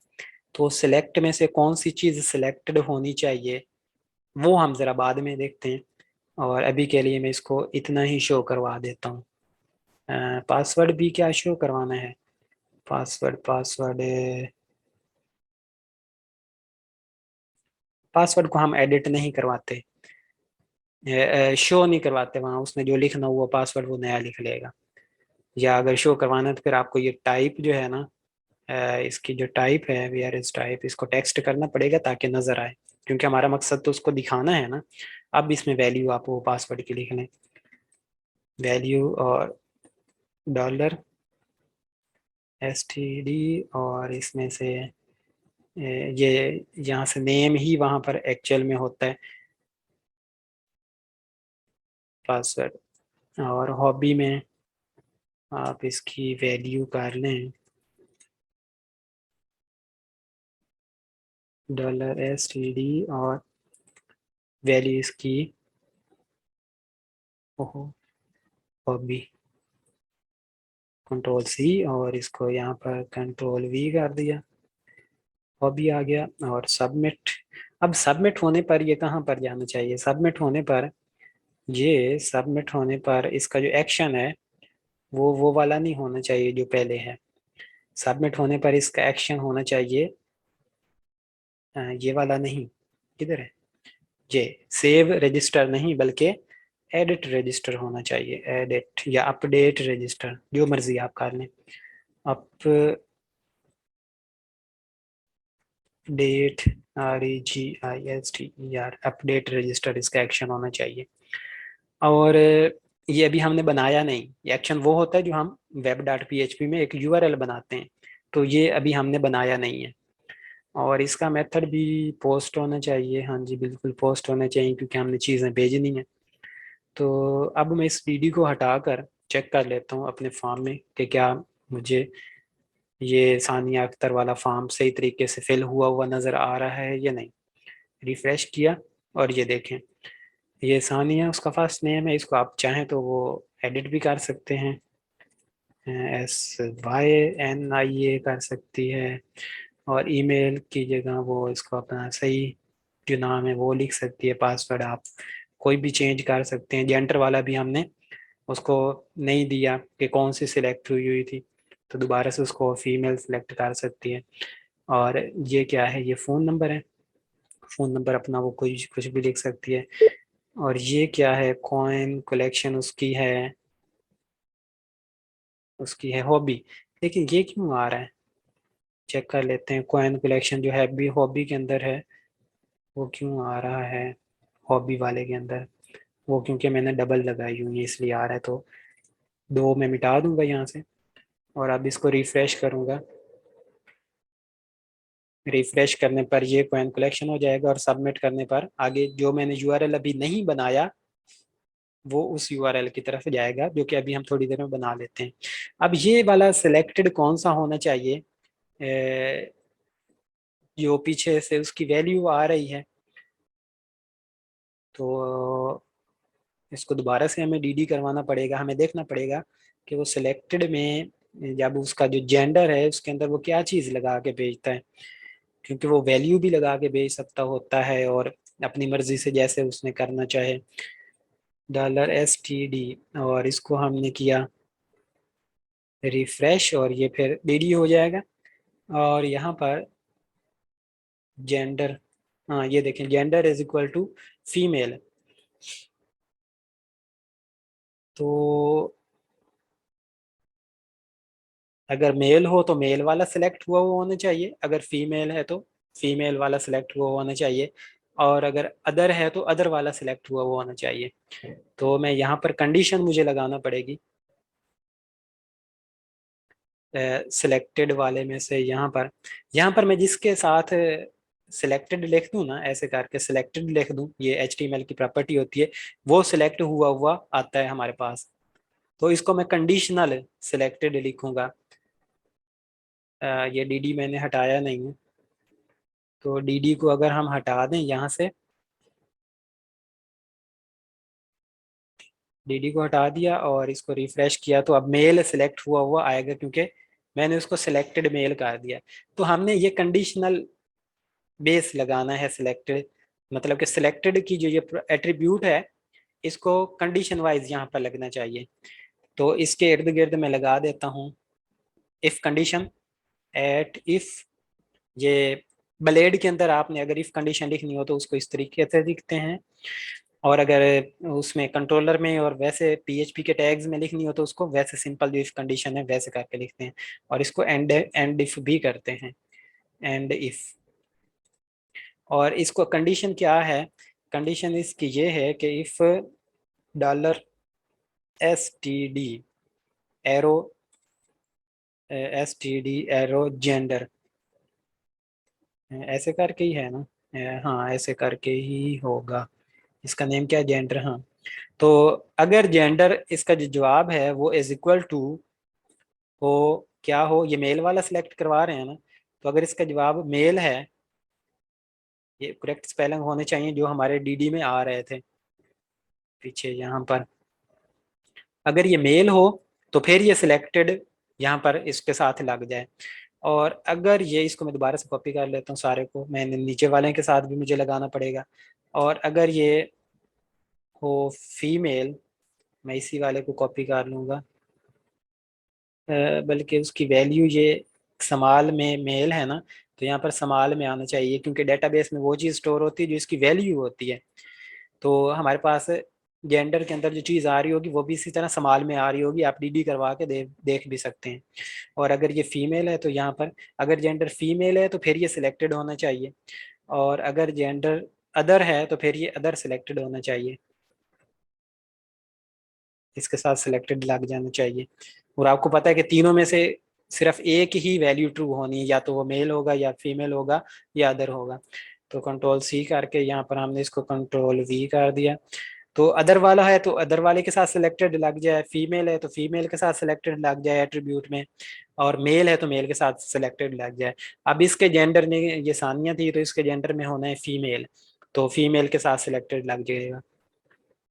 तो सेलेक्ट में से कौन सी चीज़ सिलेक्टेड होनी चाहिए वो हम ज़रा बाद में देखते हैं, और अभी के लिए मैं इसको इतना ही शो करवा देता हूँ। पासवर्ड भी क्या शो करवाना है, पासवर्ड पासवर्ड पासवर्ड को हम एडिट नहीं करवाते, शो नहीं करवाते, वहाँ उसने जो लिखना हुआ पासवर्ड वो नया लिख लेगा। या अगर शो करवाना है तो फिर आपको ये टाइप जो है ना, इसकी जो टाइप है वेयर इज टाइप, इसको टेक्स्ट करना पड़ेगा ताकि नज़र आए, क्योंकि हमारा मकसद तो उसको दिखाना है ना। अब इसमें वैल्यू आप वो पासवर्ड की लिख लें, वैल्यू और $std, और इसमें से ये यहाँ से नेम ही वहाँ पर एक्चुअल में होता है पासवर्ड, और हॉबी में आप इसकी वैल्यू कर लें $std और वैल्यू इसकी ओहो हॉबी, Ctrl+C और इसको यहाँ पर Ctrl+V कर दिया, हॉबी आ गया, और सबमिट। अब सबमिट होने पर ये कहाँ पर जाना चाहिए, सबमिट होने पर, ये सबमिट होने पर इसका जो एक्शन है वो वाला नहीं होना चाहिए जो पहले है। सबमिट होने पर इसका एक्शन होना चाहिए ये वाला नहीं, किधर है ये, सेव रजिस्टर नहीं बल्कि एडिट रजिस्टर होना चाहिए, एडिट या अपडेट रजिस्टर, जो मर्जी आप कर लें। अपडेट REGIST यार, अपडेट रजिस्टर इसका एक्शन होना चाहिए। और ये अभी हमने बनाया नहीं, ये एक्शन वो होता है जो हम वेब डॉट PHP में एक यूआरएल बनाते हैं, तो ये अभी हमने बनाया नहीं है। और इसका मेथड भी पोस्ट होना चाहिए, हाँ जी बिल्कुल पोस्ट होना चाहिए, क्योंकि हमने चीज़ें भेजनी है। तो अब मैं इस वीडियो को हटाकर चेक कर लेता हूँ अपने फॉर्म में कि क्या मुझे ये सानिया अख्तर वाला फॉर्म सही तरीके से फिल हुआ हुआ नज़र आ रहा है या नहीं। रिफ्रेश किया और ये देखें, ये सानिया उसका फर्स्ट नेम है, इसको आप चाहें तो वो एडिट भी कर सकते हैं, SYNIA कर सकती है, और ईमेल की जगह वो इसको अपना सही जो नाम है वो लिख सकती है, पासवर्ड आप कोई भी चेंज कर सकते हैं। जेंडर वाला भी हमने उसको नहीं दिया कि कौन सी सिलेक्ट हुई हुई थी, तो दोबारा से उसको फीमेल सिलेक्ट कर सकती है। और ये क्या है, ये फ़ोन नंबर है, फ़ोन नंबर अपना वो कोई कुछ भी लिख सकती है। और ये क्या है, कॉइन कलेक्शन उसकी है, उसकी है हॉबी। लेकिन ये क्यों आ रहा है, चेक कर लेते हैं। कॉइन कलेक्शन जो है भी हॉबी के अंदर है, वो क्यों आ रहा है हॉबी वाले के अंदर, वो क्योंकि मैंने डबल लगाई हुई है इसलिए आ रहा है। तो दो मैं मिटा दूंगा यहाँ से, और अब इसको रिफ्रेश करूंगा। रिफ्रेश करने पर ये कॉइन कलेक्शन हो जाएगा, और सबमिट करने पर आगे जो मैंने यूआरएल अभी नहीं बनाया वो उस यूआरएल की तरफ जाएगा, जो कि अभी हम थोड़ी देर में बना लेते हैं। अब ये वाला सिलेक्टेड कौन सा होना चाहिए, जो पीछे से उसकी वैल्यू आ रही है, तो इसको दोबारा से हमें डीडी करवाना पड़ेगा। हमें देखना पड़ेगा कि वो सिलेक्टेड में जब उसका जो जेंडर है उसके अंदर वो क्या चीज़ लगा के भेजता है, क्योंकि वो वैल्यू भी लगा के भेज सकता होता है, और अपनी मर्जी से जैसे उसने करना चाहे। $STD, और इसको हमने किया रिफ्रेश, और ये फिर डीडी हो जाएगा। और यहाँ पर जेंडर, हाँ ये देखें, gender is equal to female. तो अगर मेल हो तो मेल वाला सिलेक्ट हुआ हुआ होना चाहिए, अगर फीमेल है तो फीमेल वाला सिलेक्ट हुआ हुआ होना चाहिए, और अगर अदर है तो अदर वाला सिलेक्ट हुआ हुआ होना चाहिए। तो मैं यहाँ पर कंडीशन मुझे लगाना पड़ेगी सिलेक्टेड वाले में से। यहाँ पर मैं जिसके साथ सिलेक्टेड लिख दूँ ना, ऐसे करके सिलेक्टेड लिख दूँ, ये HTML की प्रॉपर्टी होती है, वो सिलेक्ट हुआ हुआ आता है हमारे पास। तो इसको मैं कंडीशनल सिलेक्टेड लिखूंगा। ये डीडी मैंने हटाया नहीं है, तो डीडी को अगर हम हटा दें यहाँ से, डीडी को हटा दिया और इसको रिफ्रेश किया, तो अब मेल सिलेक्ट हुआ हुआ आएगा, क्योंकि मैंने उसको सिलेक्टेड मेल कर दिया। तो हमने ये कंडीशनल बेस लगाना है सिलेक्टेड, मतलब कि सिलेक्टेड की जो ये एट्रीब्यूट है इसको कंडीशन वाइज यहाँ पर लगना चाहिए। तो इसके इर्द गिर्द मैं लगा देता हूँ इफ कंडीशन एट इफ। ये ब्लेड के अंदर आपने अगर इफ कंडीशन लिखनी हो तो उसको इस तरीके से लिखते हैं, और अगर उसमें कंट्रोलर में और वैसे PHP के टैग्स में लिखनी हो तो उसको वैसे सिंपल जो इफ कंडीशन है वैसे करके लिखते हैं, और इसको एंड इफ भी करते हैं, एंड इफ। और इसको कंडीशन क्या है, कंडीशन इसकी ये है कि if $STD arrow STD arrow gender, ऐसे करके ही है ना, हाँ ऐसे करके ही होगा। इसका नेम क्या है, जेंडर, हाँ। तो अगर जेंडर इसका जो जवाब है वो इज इक्वल टू हो, क्या हो, ये मेल वाला सिलेक्ट करवा रहे हैं ना, तो अगर इसका जवाब मेल है, ये करेक्ट स्पेलिंग होने चाहिए जो हमारे डीडी में आ रहे थे पीछे यहाँ पर। अगर ये मेल हो तो फिर ये सिलेक्टेड यहाँ पर इसके साथ लग जाए। और अगर ये, इसको मैं दोबारा से कॉपी कर लेता हूँ सारे को, मैंने नीचे वाले के साथ भी मुझे लगाना पड़ेगा। और अगर ये हो फीमेल, मैं इसी वाले को कॉपी कर लूँगा, बल्कि उसकी वैल्यू ये समाल में मेल है ना, तो यहाँ पर समाल में आना चाहिए, क्योंकि डेटाबेस में वो चीज़ स्टोर होती है जो इसकी वैल्यू होती है। तो हमारे पास जेंडर के अंदर जो चीज़ आ रही होगी वो भी इसी तरह समाल में आ रही होगी, आप डीडी करवा के देख भी सकते हैं। और अगर ये फीमेल है तो यहाँ पर, अगर जेंडर फीमेल है तो फिर ये सिलेक्टेड होना चाहिए, और अगर जेंडर अदर है तो फिर ये अदर सिलेक्टेड होना चाहिए। इसके साथ सिलेक्टेड लग जाना चाहिए। और आपको पता है कि तीनों में से सिर्फ एक ही वैल्यू ट्रू होनी है, या तो वो मेल होगा या फीमेल होगा या अदर होगा। तो कंट्रोल सी करके यहाँ पर हमने इसको कंट्रोल वी कर दिया। तो अदर वाला है तो अदर वाले के साथ सिलेक्टेड लग जाए, फीमेल है तो फीमेल के साथ सिलेक्टेड लग जाए एट्रीब्यूट में, और मेल है तो मेल के साथ सिलेक्टेड लग जाए। अब इसके जेंडर में, ये सानिया थी तो इसके जेंडर में होना है फीमेल, तो फीमेल के साथ सिलेक्टेड लग जाएगा।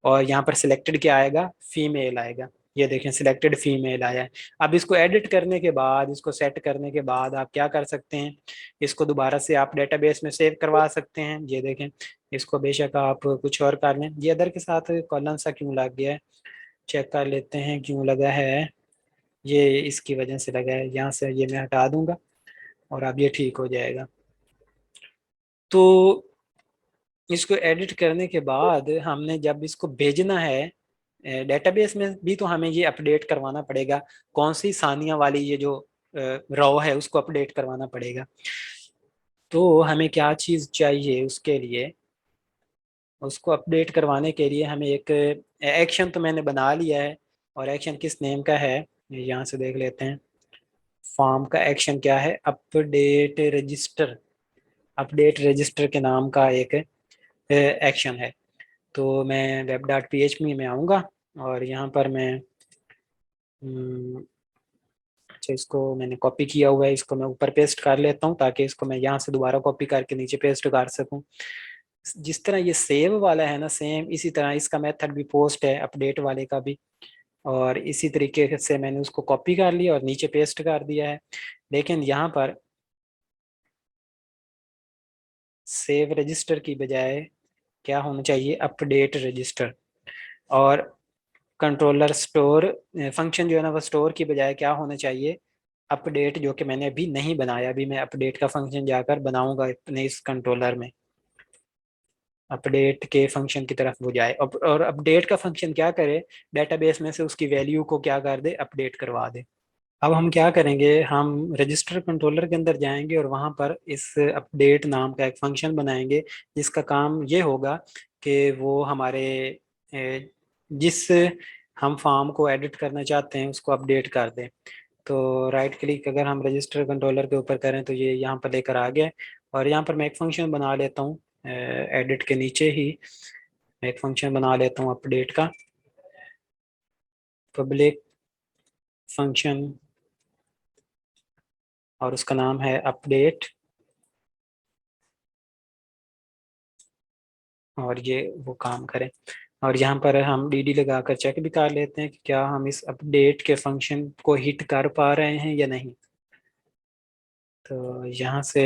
और यहाँ पर सिलेक्टेड क्या आएगा, फीमेल आएगा। ये देखें सिलेक्टेड फीमेल आया है। अब इसको एडिट करने के बाद, इसको सेट करने के बाद आप क्या कर सकते हैं, इसको दोबारा से आप डेटाबेस में सेव करवा सकते हैं। ये देखें, इसको बेशक आप कुछ और कर लें। ये अदर के साथ कॉलन सा क्यों लग गया है, चेक कर लेते हैं क्यों लगा है। ये इसकी वजह से लगा है, यहाँ से ये मैं हटा दूंगा और अब ये ठीक हो जाएगा। तो इसको एडिट करने के बाद हमने जब इसको भेजना है डेटाबेस में भी, तो हमें ये अपडेट करवाना पड़ेगा। कौन सी सानिया वाली ये जो रो है उसको अपडेट करवाना पड़ेगा। तो हमें क्या चीज़ चाहिए उसके लिए, उसको अपडेट करवाने के लिए हमें एक एक्शन तो मैंने बना लिया है। और एक्शन किस नेम का है, यहाँ से देख लेते हैं। फॉर्म का एक्शन क्या है, अपडेट रजिस्टर। अपडेट रजिस्टर के नाम का एक एक्शन है। तो मैं web dot P H P में आऊँगा और यहाँ पर मैं अच्छा, इसको मैंने कॉपी किया हुआ है, इसको मैं ऊपर पेस्ट कर लेता हूँ ताकि इसको मैं यहाँ से दोबारा कॉपी करके नीचे पेस्ट कर सकूँ। जिस तरह ये सेव वाला है ना, सेम इसी तरह इसका मेथड भी पोस्ट है, अपडेट वाले का भी। और इसी तरीके से मैंने उसको कॉपी कर लिया और नीचे पेस्ट कर दिया है। लेकिन यहाँ पर सेव रजिस्टर की बजाय क्या होना चाहिए, अपडेट रजिस्टर। और कंट्रोलर स्टोर फंक्शन जो है ना, वो स्टोर की बजाय क्या होना चाहिए, अपडेट, जो कि मैंने अभी नहीं बनाया। अभी मैं अपडेट का फंक्शन जाकर बनाऊंगा अपने इस कंट्रोलर में। अपडेट के फंक्शन की तरफ वो जाए और अपडेट का फंक्शन क्या करे, डेटाबेस में से उसकी वैल्यू को क्या कर दे, अपडेट करवा दे। अब हम क्या करेंगे, हम रजिस्टर कंट्रोलर के अंदर जाएंगे और वहां पर इस अपडेट नाम का एक फंक्शन बनाएंगे, जिसका काम ये होगा कि वो हमारे जिस हम फॉर्म को एडिट करना चाहते हैं उसको अपडेट कर दें। तो राइट क्लिक अगर हम रजिस्टर कंट्रोलर के ऊपर करें तो ये यहाँ पर लेकर आ गया। और यहाँ पर मैं एक फंक्शन बना लेता हूँ, एडिट के नीचे ही मैं एक फंक्शन बना लेता हूँ अपडेट का, पब्लिक फंक्शन, और उसका नाम है अपडेट। और ये वो काम करें। और यहाँ पर हम डी लगाकर चेक भी कर लेते हैं कि क्या हम इस अपडेट के फंक्शन को हिट कर पा रहे हैं या नहीं। तो यहाँ से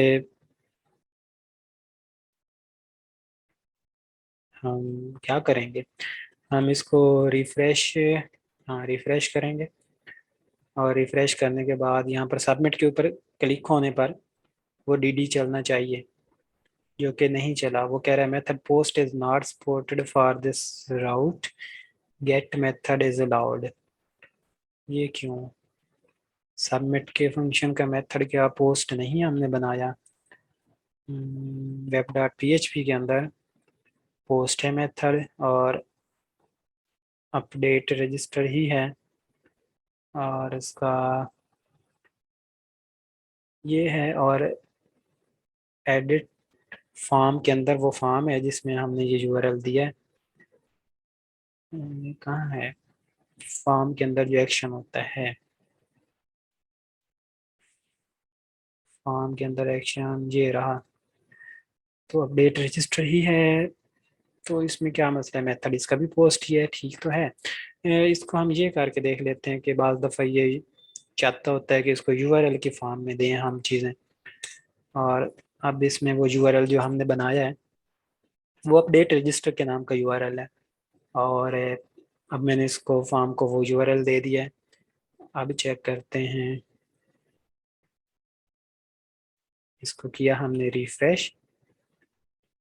हम क्या करेंगे, हम इसको रिफ्रेश, हाँ रिफ्रेश करेंगे। और रिफ्रेश करने के बाद यहाँ पर सबमिट के ऊपर क्लिक होने पर वो डी चलना चाहिए, जो कि नहीं चला। वो कह रहा है method post is not supported for this route, get method is allowed. ये क्यों, सबमिट के फंक्शन का मेथड क्या पोस्ट नहीं हमने बनाया। Web dot P H P के अंदर पोस्ट है मेथड, और अपडेट रजिस्टर ही है। और इसका ये है, और एडिट फॉर्म के अंदर वो फॉर्म है जिसमें हमने ये यूआरएल दिया है। ये कहाँ है, फॉर्म के अंदर जो एक्शन होता है, फॉर्म के अंदर एक्शन ये रहा। तो अपडेट रजिस्टर ही है। तो इसमें क्या मसला है, मेथड इसका भी पोस्ट ही है, ठीक तो है। इसको हम ये करके देख लेते हैं कि बाज़ दफ़ा ये चाहता होता है कि इसको यूआरएल की फॉर्म में दें हम चीज़ें। और अब इसमें वो यूआरएल जो हमने बनाया है वो अपडेट रजिस्टर के नाम का यूआरएल है। और अब मैंने इसको फॉर्म को वो यूआरएल दे दिया है। अब चेक करते हैं, इसको किया हमने रिफ्रेश,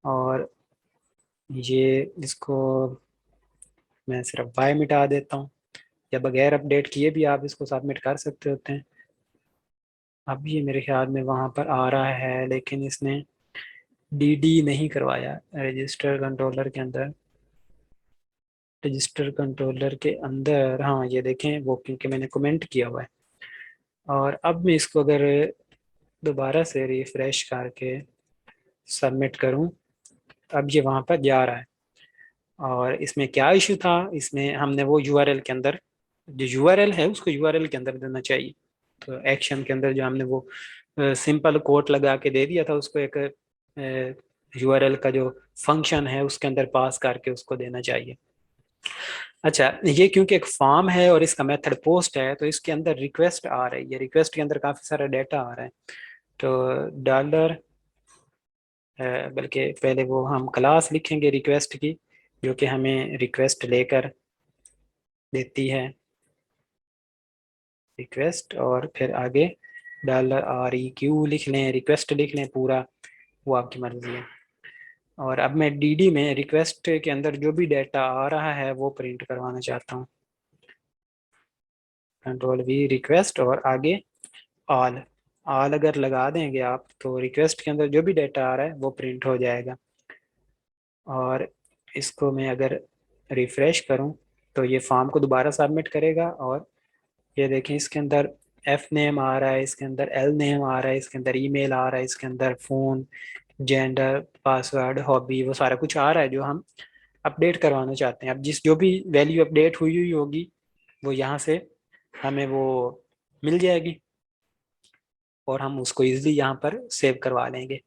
और ये इसको मैं सिर्फ वाई मिटा देता हूँ, या बगैर अपडेट किए भी आप इसको सबमिट कर सकते होते हैं। अब ये मेरे ख्याल में वहाँ पर आ रहा है, लेकिन इसने डी नहीं करवाया रजिस्टर कंट्रोलर के अंदर। रजिस्टर कंट्रोलर के अंदर, हाँ ये देखें वो, क्योंकि मैंने कमेंट किया हुआ है। और अब मैं इसको अगर दोबारा से रिफ्रेश करके सबमिट करूं, अब ये वहाँ पर जा रहा है। और इसमें क्या इशू था, इसमें हमने वो यूआरएल के अंदर, जो यूआरएल है उसको यूआरएल के अंदर देना चाहिए। तो एक्शन के अंदर जो हमने वो सिंपल कोट लगा के दे दिया था, उसको एक यूआरएल का जो फंक्शन है उसके अंदर पास करके उसको देना चाहिए। अच्छा, ये क्योंकि एक फॉर्म है और इसका मेथड पोस्ट है, तो इसके अंदर रिक्वेस्ट आ रही है, रिक्वेस्ट के अंदर काफी सारा डेटा आ रहा है। तो डॉलर, बल्कि पहले वो हम क्लास लिखेंगे रिक्वेस्ट की, जो कि हमें रिक्वेस्ट लेकर देती है, रिक्वेस्ट, और फिर आगे $REQ लिख लें, रिक्वेस्ट लिख लें पूरा, वो आपकी मर्जी है। और अब मैं डीडी में रिक्वेस्ट के अंदर जो भी डाटा आ रहा है वो प्रिंट करवाना चाहता हूँ। Ctrl+V रिक्वेस्ट और आगे ऑल, ऑल अगर लगा देंगे आप तो रिक्वेस्ट के अंदर जो भी डाटा आ रहा है वो प्रिंट हो जाएगा। और इसको मैं अगर रिफ्रेश करूं तो ये फॉर्म को दोबारा सबमिट करेगा। और ये देखें इसके अंदर एफ नेम आ रहा है, इसके अंदर एल नेम आ रहा है, इसके अंदर ईमेल आ रहा है, इसके अंदर फ़ोन, जेंडर, पासवर्ड, हॉबी, वो सारा कुछ आ रहा है जो हम अपडेट करवाना चाहते हैं। अब जिस जो भी वैल्यू अपडेट हुई हुई होगी वो यहाँ से हमें वो मिल जाएगी और हम उसको इजीली यहाँ पर सेव करवा लेंगे।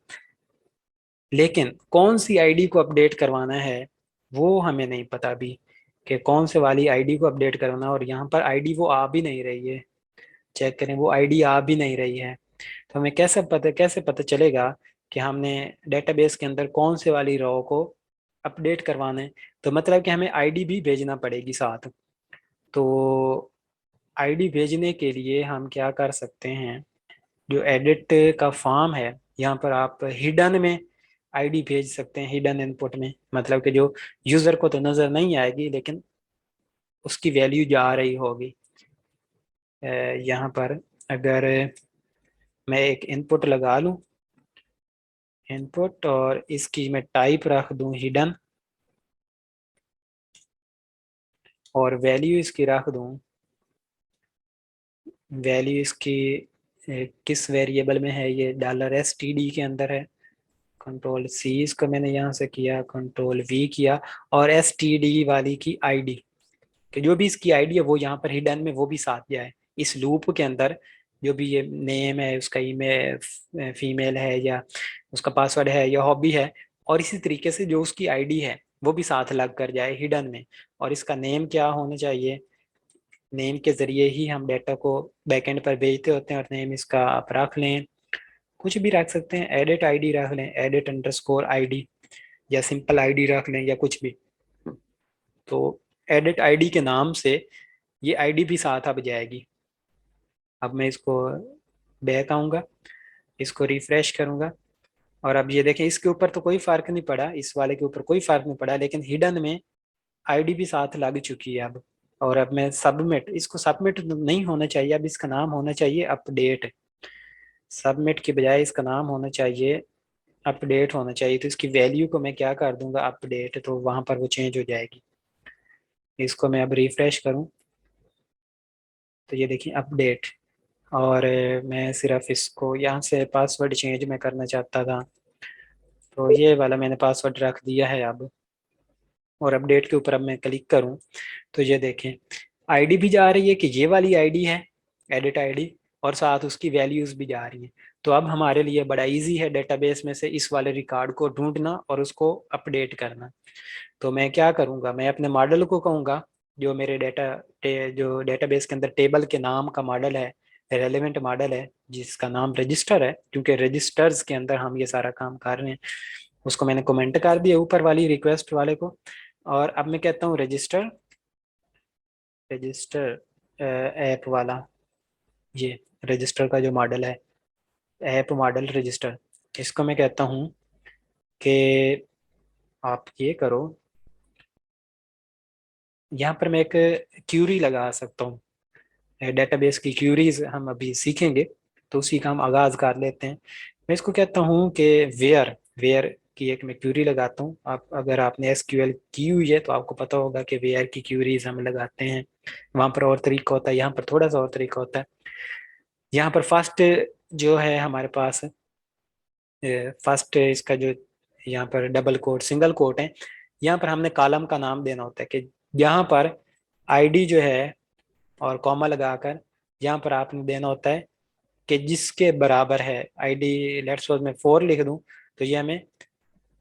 लेकिन कौन सी आईडी को अपडेट करवाना है वो हमें नहीं पता अभी, कि कौन से वाली आईडी को अपडेट करवाना है। और यहाँ पर आईडी वो आ भी नहीं रही है, चेक करें वो आईडी आ भी नहीं रही है। तो हमें कैसे पता चलेगा कि हमने डेटाबेस के अंदर कौन से वाली रो को अपडेट करवाना है। तो मतलब कि हमें आईडी भी भेजना पड़ेगी साथ। तो आईडी भेजने के लिए हम क्या कर सकते हैं, जो एडिट का फॉर्म है यहाँ पर आप हिडन में आईडी भेज सकते हैं, हिडन इनपुट में, मतलब कि जो यूजर को तो नजर नहीं आएगी लेकिन उसकी वैल्यू जा रही होगी। यहाँ पर अगर मैं एक इनपुट लगा लूँ, इनपुट, और इसकी मैं टाइप रख दूँ हिडन, और वैल्यू इसकी रख दूँ, वैल्यू इसकी किस वेरिएबल में है, ये $STD के अंदर है। Ctrl+C इसको मैंने यहाँ से किया, Ctrl+V किया, और STD वाली की आईडी, कि जो भी इसकी आईडी है वो यहाँ पर हिडन में वो भी साथ जाए इस लूप के अंदर। जो भी ये नेम है, उसका ईमेल, फीमेल है या उसका पासवर्ड है या हॉबी है, और इसी तरीके से जो उसकी आईडी है वो भी साथ लग कर जाए हिडन में। और इसका नेम क्या होना चाहिए, नेम के जरिए ही हम डेटा को बैकएंड पर भेजते होते हैं। और नेम इसका आप रख लें, कुछ भी रख सकते हैं, एडिट आईडी रख लें, एडिट अंडरस्कोर आईडी, या सिंपल आईडी रख लें, या कुछ भी। तो एडिट आईडी के नाम से ये आईडी भी साथ अब जाएगी। अब मैं इसको बैक आऊँगा, इसको रिफ्रेश करूँगा, और अब ये देखें इसके ऊपर तो कोई फर्क नहीं पड़ा, इस वाले के ऊपर कोई फर्क नहीं पड़ा, लेकिन हिडन में आईडी भी साथ लग चुकी है अब। और अब मैं सबमिट, इसको सबमिट नहीं होना चाहिए, अब इसका नाम होना चाहिए अपडेट। सबमिट के बजाय इसका नाम होना चाहिए अपडेट होना चाहिए। तो इसकी वैल्यू को मैं क्या कर दूंगा अपडेट, तो वहां पर वो चेंज हो जाएगी। इसको मैं अब रिफ्रेश करूं तो ये देखिए अपडेट। और मैं सिर्फ इसको यहाँ से पासवर्ड चेंज मैं करना चाहता था, तो ये वाला मैंने पासवर्ड रख दिया है अब। और अपडेट के ऊपर अब मैं क्लिक करूं तो ये देखें आईडी भी जा रही है कि ये वाली आईडी है, एडिट आईडी, और साथ उसकी वैल्यूज भी जा रही हैं। तो अब हमारे लिए बड़ा इजी है डेटाबेस में से इस वाले रिकॉर्ड को ढूंढना और उसको अपडेट करना। तो मैं क्या करूँगा, मैं अपने मॉडल को कहूँगा, जो मेरे जो डेटाबेस के अंदर टेबल के नाम का मॉडल है, रेलेवेंट मॉडल है, जिसका नाम रजिस्टर है, क्योंकि रजिस्टर्स के अंदर हम ये सारा काम कर रहे हैं, उसको मैंने कमेंट कर दिया ऊपर वाली रिक्वेस्ट वाले को। और अब मैं कहता हूँ रजिस्टर, रजिस्टर ऐप वाला, ये रजिस्टर का जो मॉडल है, ऐप मॉडल रजिस्टर, इसको मैं कहता हूँ कि आप ये करो, यहाँ पर मैं एक क्यूरी लगा सकता हूँ, डेटाबेस की क्यूरीज हम अभी सीखेंगे, तो उसी का हम आगाज कर लेते हैं। मैं इसको कहता हूँ कि वेयर, वेयर की एक मैं क्यूरी लगाता हूँ। आप अगर आपने एसक्यूएल की हुई है तो आपको पता होगा कि वेयर की क्यूरीज हम लगाते हैं, वहां पर और तरीका होता है, यहाँ पर थोड़ा सा और तरीका होता है। यहाँ पर फर्स्ट जो है हमारे पास, फर्स्ट इसका जो यहाँ पर डबल कोट सिंगल कोट है, यहाँ पर हमने कॉलम का नाम देना होता है कि यहाँ पर आईडी जो है, और कॉमा लगाकर यहाँ पर आपने देना होता है कि जिसके बराबर है आईडी। लेट्स सपोज मैं 4 लिख दूं, तो ये हमें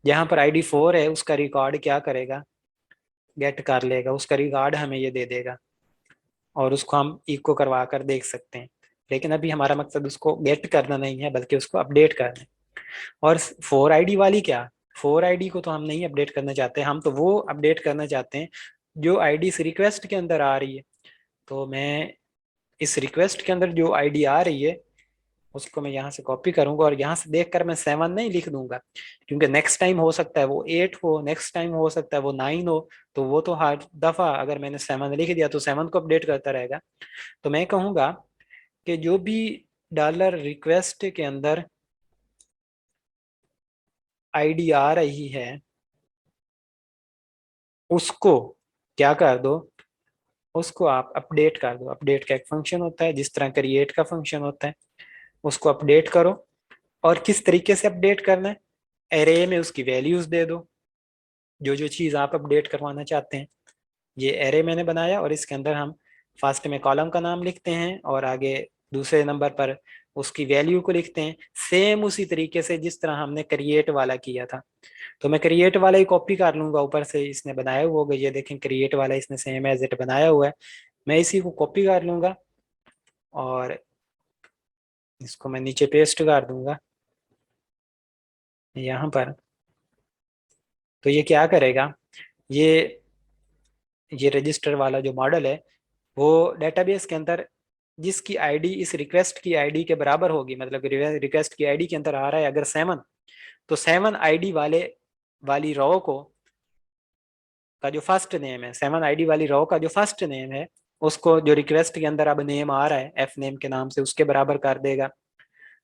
यहाँ पर आईडी 4 है उसका रिकॉर्ड क्या करेगा, गेट कर लेगा, उसका रिकॉर्ड हमें ये दे देगा और उसको हम इको करवा कर देख सकते हैं। लेकिन अभी हमारा मकसद उसको गेट करना नहीं है बल्कि उसको अपडेट करना है। और 4 आईडी वाली क्या, 4 आईडी को तो हम नहीं अपडेट करना चाहते, हम तो वो अपडेट करना चाहते हैं जो आईडी इस रिक्वेस्ट के अंदर आ रही है। तो मैं इस रिक्वेस्ट के अंदर जो आईडी आ रही है उसको मैं यहाँ से कॉपी करूंगा और यहाँ से देखकर मैं 7 नहीं लिख दूंगा, क्योंकि नेक्स्ट टाइम हो सकता है वो 8 हो, नेक्स्ट टाइम हो सकता है वो 9 हो। तो वो तो हर दफा अगर मैंने 7 लिख दिया तो 7 को अपडेट करता रहेगा। तो मैं कहूँगा कि जो भी डॉलर रिक्वेस्ट के अंदर आईडी आ रही है उसको क्या कर दो, उसको आप अपडेट कर दो। अपडेट का एक फंक्शन होता है जिस तरह क्रिएट का फंक्शन होता है, उसको अपडेट करो। और किस तरीके से अपडेट करना है, एरे में उसकी वैल्यूज दे दो जो जो चीज़ आप अपडेट करवाना चाहते हैं। ये एरे मैंने बनाया और इसके अंदर हम फर्स्ट में कॉलम का नाम लिखते हैं और आगे दूसरे नंबर पर उसकी वैल्यू को लिखते हैं, सेम उसी तरीके से जिस तरह हमने क्रिएट वाला किया था। तो मैं क्रिएट वाला ही कॉपी कर लूंगा, ऊपर से इसने बनाया हुआ होगा, ये देखें क्रिएट वाला इसने सेम एज इट बनाया हुआ है। मैं इसी को कॉपी कर लूंगा और इसको मैं नीचे पेस्ट कर दूंगा यहाँ पर। तो ये क्या करेगा, ये रजिस्टर वाला जो मॉडल है वो डेटाबेस के अंदर जिसकी आईडी इस रिक्वेस्ट की आईडी के बराबर होगी, मतलब रिक्वेस्ट की आईडी के अंदर आ रहा है अगर 7, तो 7 आईडी वाली रो को का जो फर्स्ट नेम है, 7 आईडी वाली रो का जो फर्स्ट नेम है उसको जो रिक्वेस्ट के अंदर अब नेम आ रहा है एफ नेम के नाम से उसके बराबर कर देगा।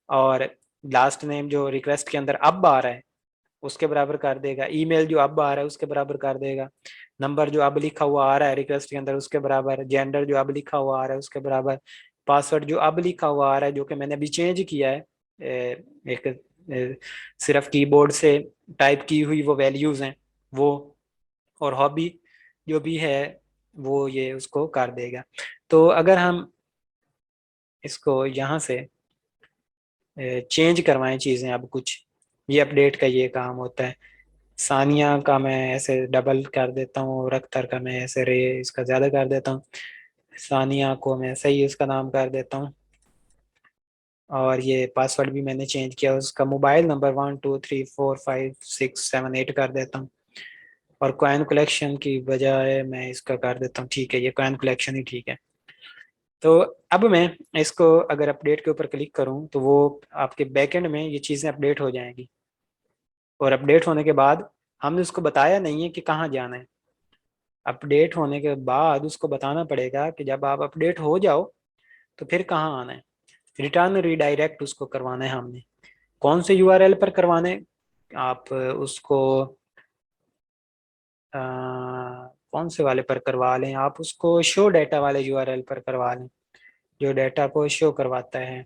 और लास्ट नेम जो रिक्वेस्ट के अंदर अब आ रहा है उसके बराबर कर देगा। ईमेल जो अब आ रहा है उसके बराबर कर देगा। नंबर जो अब लिखा हुआ आ रहा है रिक्वेस्ट के अंदर उसके बराबर। जेंडर जो अब लिखा हुआ आ रहा है उसके बराबर। पासवर्ड जो अब लिखा हुआ आ रहा है जो कि मैंने अभी चेंज किया है, एक सिर्फ कीबोर्ड से टाइप की हुई वो वैल्यूज हैं वो। और हॉबी जो भी है वो ये उसको कर देगा। तो अगर हम इसको यहाँ से चेंज करवाएं चीज़ें अब कुछ, ये अपडेट का ये काम होता है। सानिया का मैं ऐसे डबल कर देता हूँ और अख्तर का मैं ऐसे रे इसका ज़्यादा कर देता हूँ। सानिया को मैं सही उसका नाम कर देता हूँ। और ये पासवर्ड भी मैंने चेंज किया, उसका मोबाइल नंबर 1 2 3 4 5 6 7 8 कर देता हूँ। और कॉइन कलेक्शन की बजाय मैं इसका कर देता हूँ, ठीक है ये कॉइन कलेक्शन ही ठीक है। तो अब मैं इसको अगर अपडेट के ऊपर क्लिक करूँ तो वो आपके बैकएंड में ये चीज़ें अपडेट हो जाएंगी। और अपडेट होने के बाद हमने उसको बताया नहीं है कि कहाँ जाना है। अपडेट होने के बाद उसको बताना पड़ेगा कि जब आप अपडेट हो जाओ तो फिर कहाँ आना है। रिटर्न रीडायरेक्ट उसको करवाना है हमने। कौन से यूआरएल पर करवाने, आप उसको कौन से वाले पर करवा लें, आप उसको शो डाटा वाले यूआरएल पर करवा लें जो डाटा को शो करवाता है।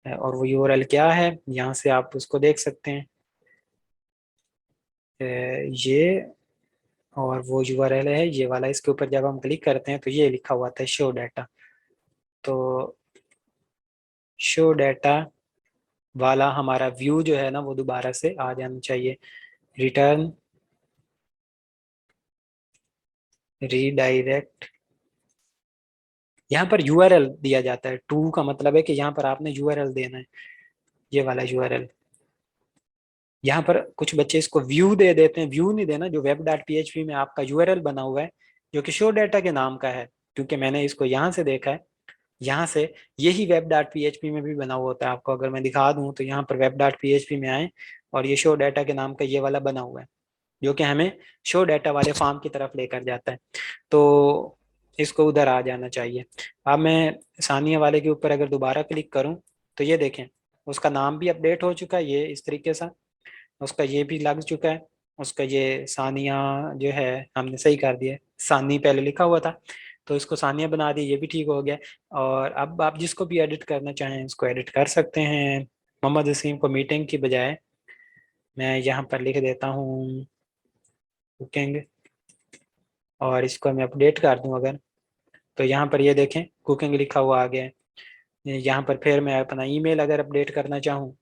और वो यूआरएल क्या है यहाँ से आप उसको देख सकते हैं, ये। और वो यूआरएल है ये वाला, इसके ऊपर जब हम क्लिक करते हैं तो ये लिखा हुआ था शो डाटा। तो शो डाटा वाला हमारा व्यू जो है ना वो दोबारा से आ जाना चाहिए। रिटर्न रीडायरेक्ट, यहाँ पर यूआरएल दिया जाता है। टू का मतलब है कि यहाँ पर आपने यूआरएल देना है, ये वाला यूआरएल। यहाँ पर कुछ बच्चे इसको व्यू दे देते हैं, व्यू नहीं देना, जो वेब डॉट पीएचपी में आपका यूआरएल बना हुआ है जो कि शो डाटा के नाम का है। क्योंकि मैंने इसको यहाँ से देखा है, यहाँ से यही वेब डॉट पीएचपी में भी बना हुआ होता है। आपको अगर मैं दिखा दूँ तो यहाँ पर वेब डॉट पीएचपी में आए और ये शो डाटा के नाम का ये वाला बना हुआ है जो कि हमें शो डाटा वाले फॉर्म की तरफ लेकर जाता है। तो इसको उधर आ जाना चाहिए। अब मैं सानिया वाले के ऊपर अगर दोबारा क्लिक करूं तो ये देखें उसका नाम भी अपडेट हो चुका है, ये इस तरीके से। उसका ये भी लग चुका है। उसका ये सानिया जो है हमने सही कर दिया, सानी पहले लिखा हुआ था तो इसको सानिया बना दिया, ये भी ठीक हो गया। और अब आप जिसको भी एडिट करना चाहें उसको एडिट कर सकते हैं। मोहम्मद वसीम को मीटिंग की बजाय मैं यहाँ पर लिख देता हूँ कुकिंग, और इसको मैं अपडेट कर दूँ अगर, तो यहाँ पर ये देखें कुकिंग लिखा हुआ आ गया है। यहाँ पर फिर मैं अपना ईमेल अगर अपडेट करना चाहूँ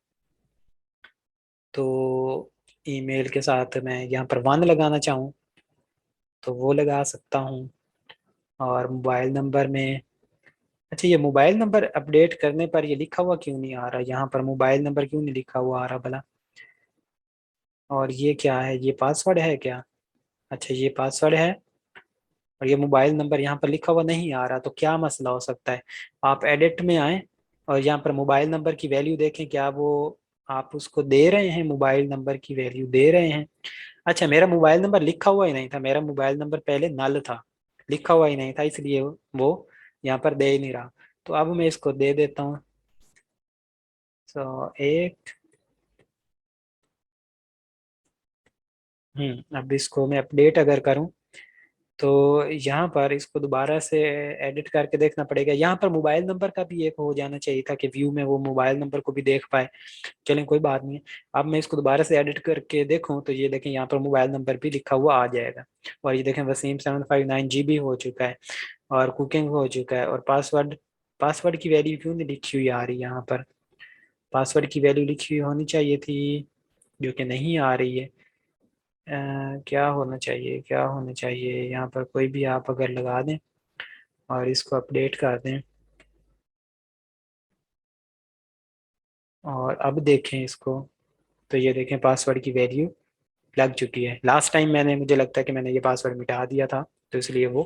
तो ईमेल के साथ मैं यहाँ पर 1 लगाना चाहूँ तो वो लगा सकता हूँ। और मोबाइल नंबर में, अच्छा ये मोबाइल नंबर अपडेट करने पर ये लिखा हुआ क्यों नहीं आ रहा, यहाँ पर मोबाइल नंबर क्यों नहीं लिखा हुआ आ रहा भला। और ये क्या है, ये पासवर्ड है क्या, अच्छा ये पासवर्ड है और ये मोबाइल नंबर यहाँ पर लिखा हुआ नहीं आ रहा, तो क्या मसला हो सकता है। आप एडिट में आए और यहाँ पर मोबाइल नंबर की वैल्यू देखें, क्या वो आप उसको दे रहे हैं, मोबाइल नंबर की वैल्यू दे रहे हैं। अच्छा मेरा मोबाइल नंबर लिखा हुआ ही नहीं था, मेरा मोबाइल नंबर पहले नल था, लिखा हुआ ही नहीं था, इसलिए वो यहाँ पर दे ही नहीं रहा। तो अब मैं इसको दे देता हूँ। तो एक, अब इसको मैं अपडेट अगर करूँ तो यहाँ पर इसको दोबारा से एडिट करके देखना पड़ेगा। यहाँ पर मोबाइल नंबर का भी एक हो जाना चाहिए था कि व्यू में वो मोबाइल नंबर को भी देख पाए। चलें कोई बात नहीं। अब मैं इसको दोबारा से एडिट करके देखूं तो ये देखें यहाँ पर मोबाइल नंबर भी लिखा हुआ आ जाएगा। और ये देखें वसीम 759 GB हो चुका है और कुकिंग हो चुका है। और पासवर्ड, पासवर्ड की वैल्यू क्यों नहीं लिखी हुई आ रही यहाँ पर, पासवर्ड की वैल्यू लिखी हुई होनी चाहिए थी जो कि नहीं आ रही है। क्या होना चाहिए, क्या होना चाहिए, यहाँ पर कोई भी आप अगर लगा दें और इसको अपडेट कर दें और अब देखें इसको, तो ये देखें पासवर्ड की वैल्यू लग चुकी है। लास्ट टाइम मैंने, मुझे लगता है कि मैंने ये पासवर्ड मिटा दिया था तो इसलिए वो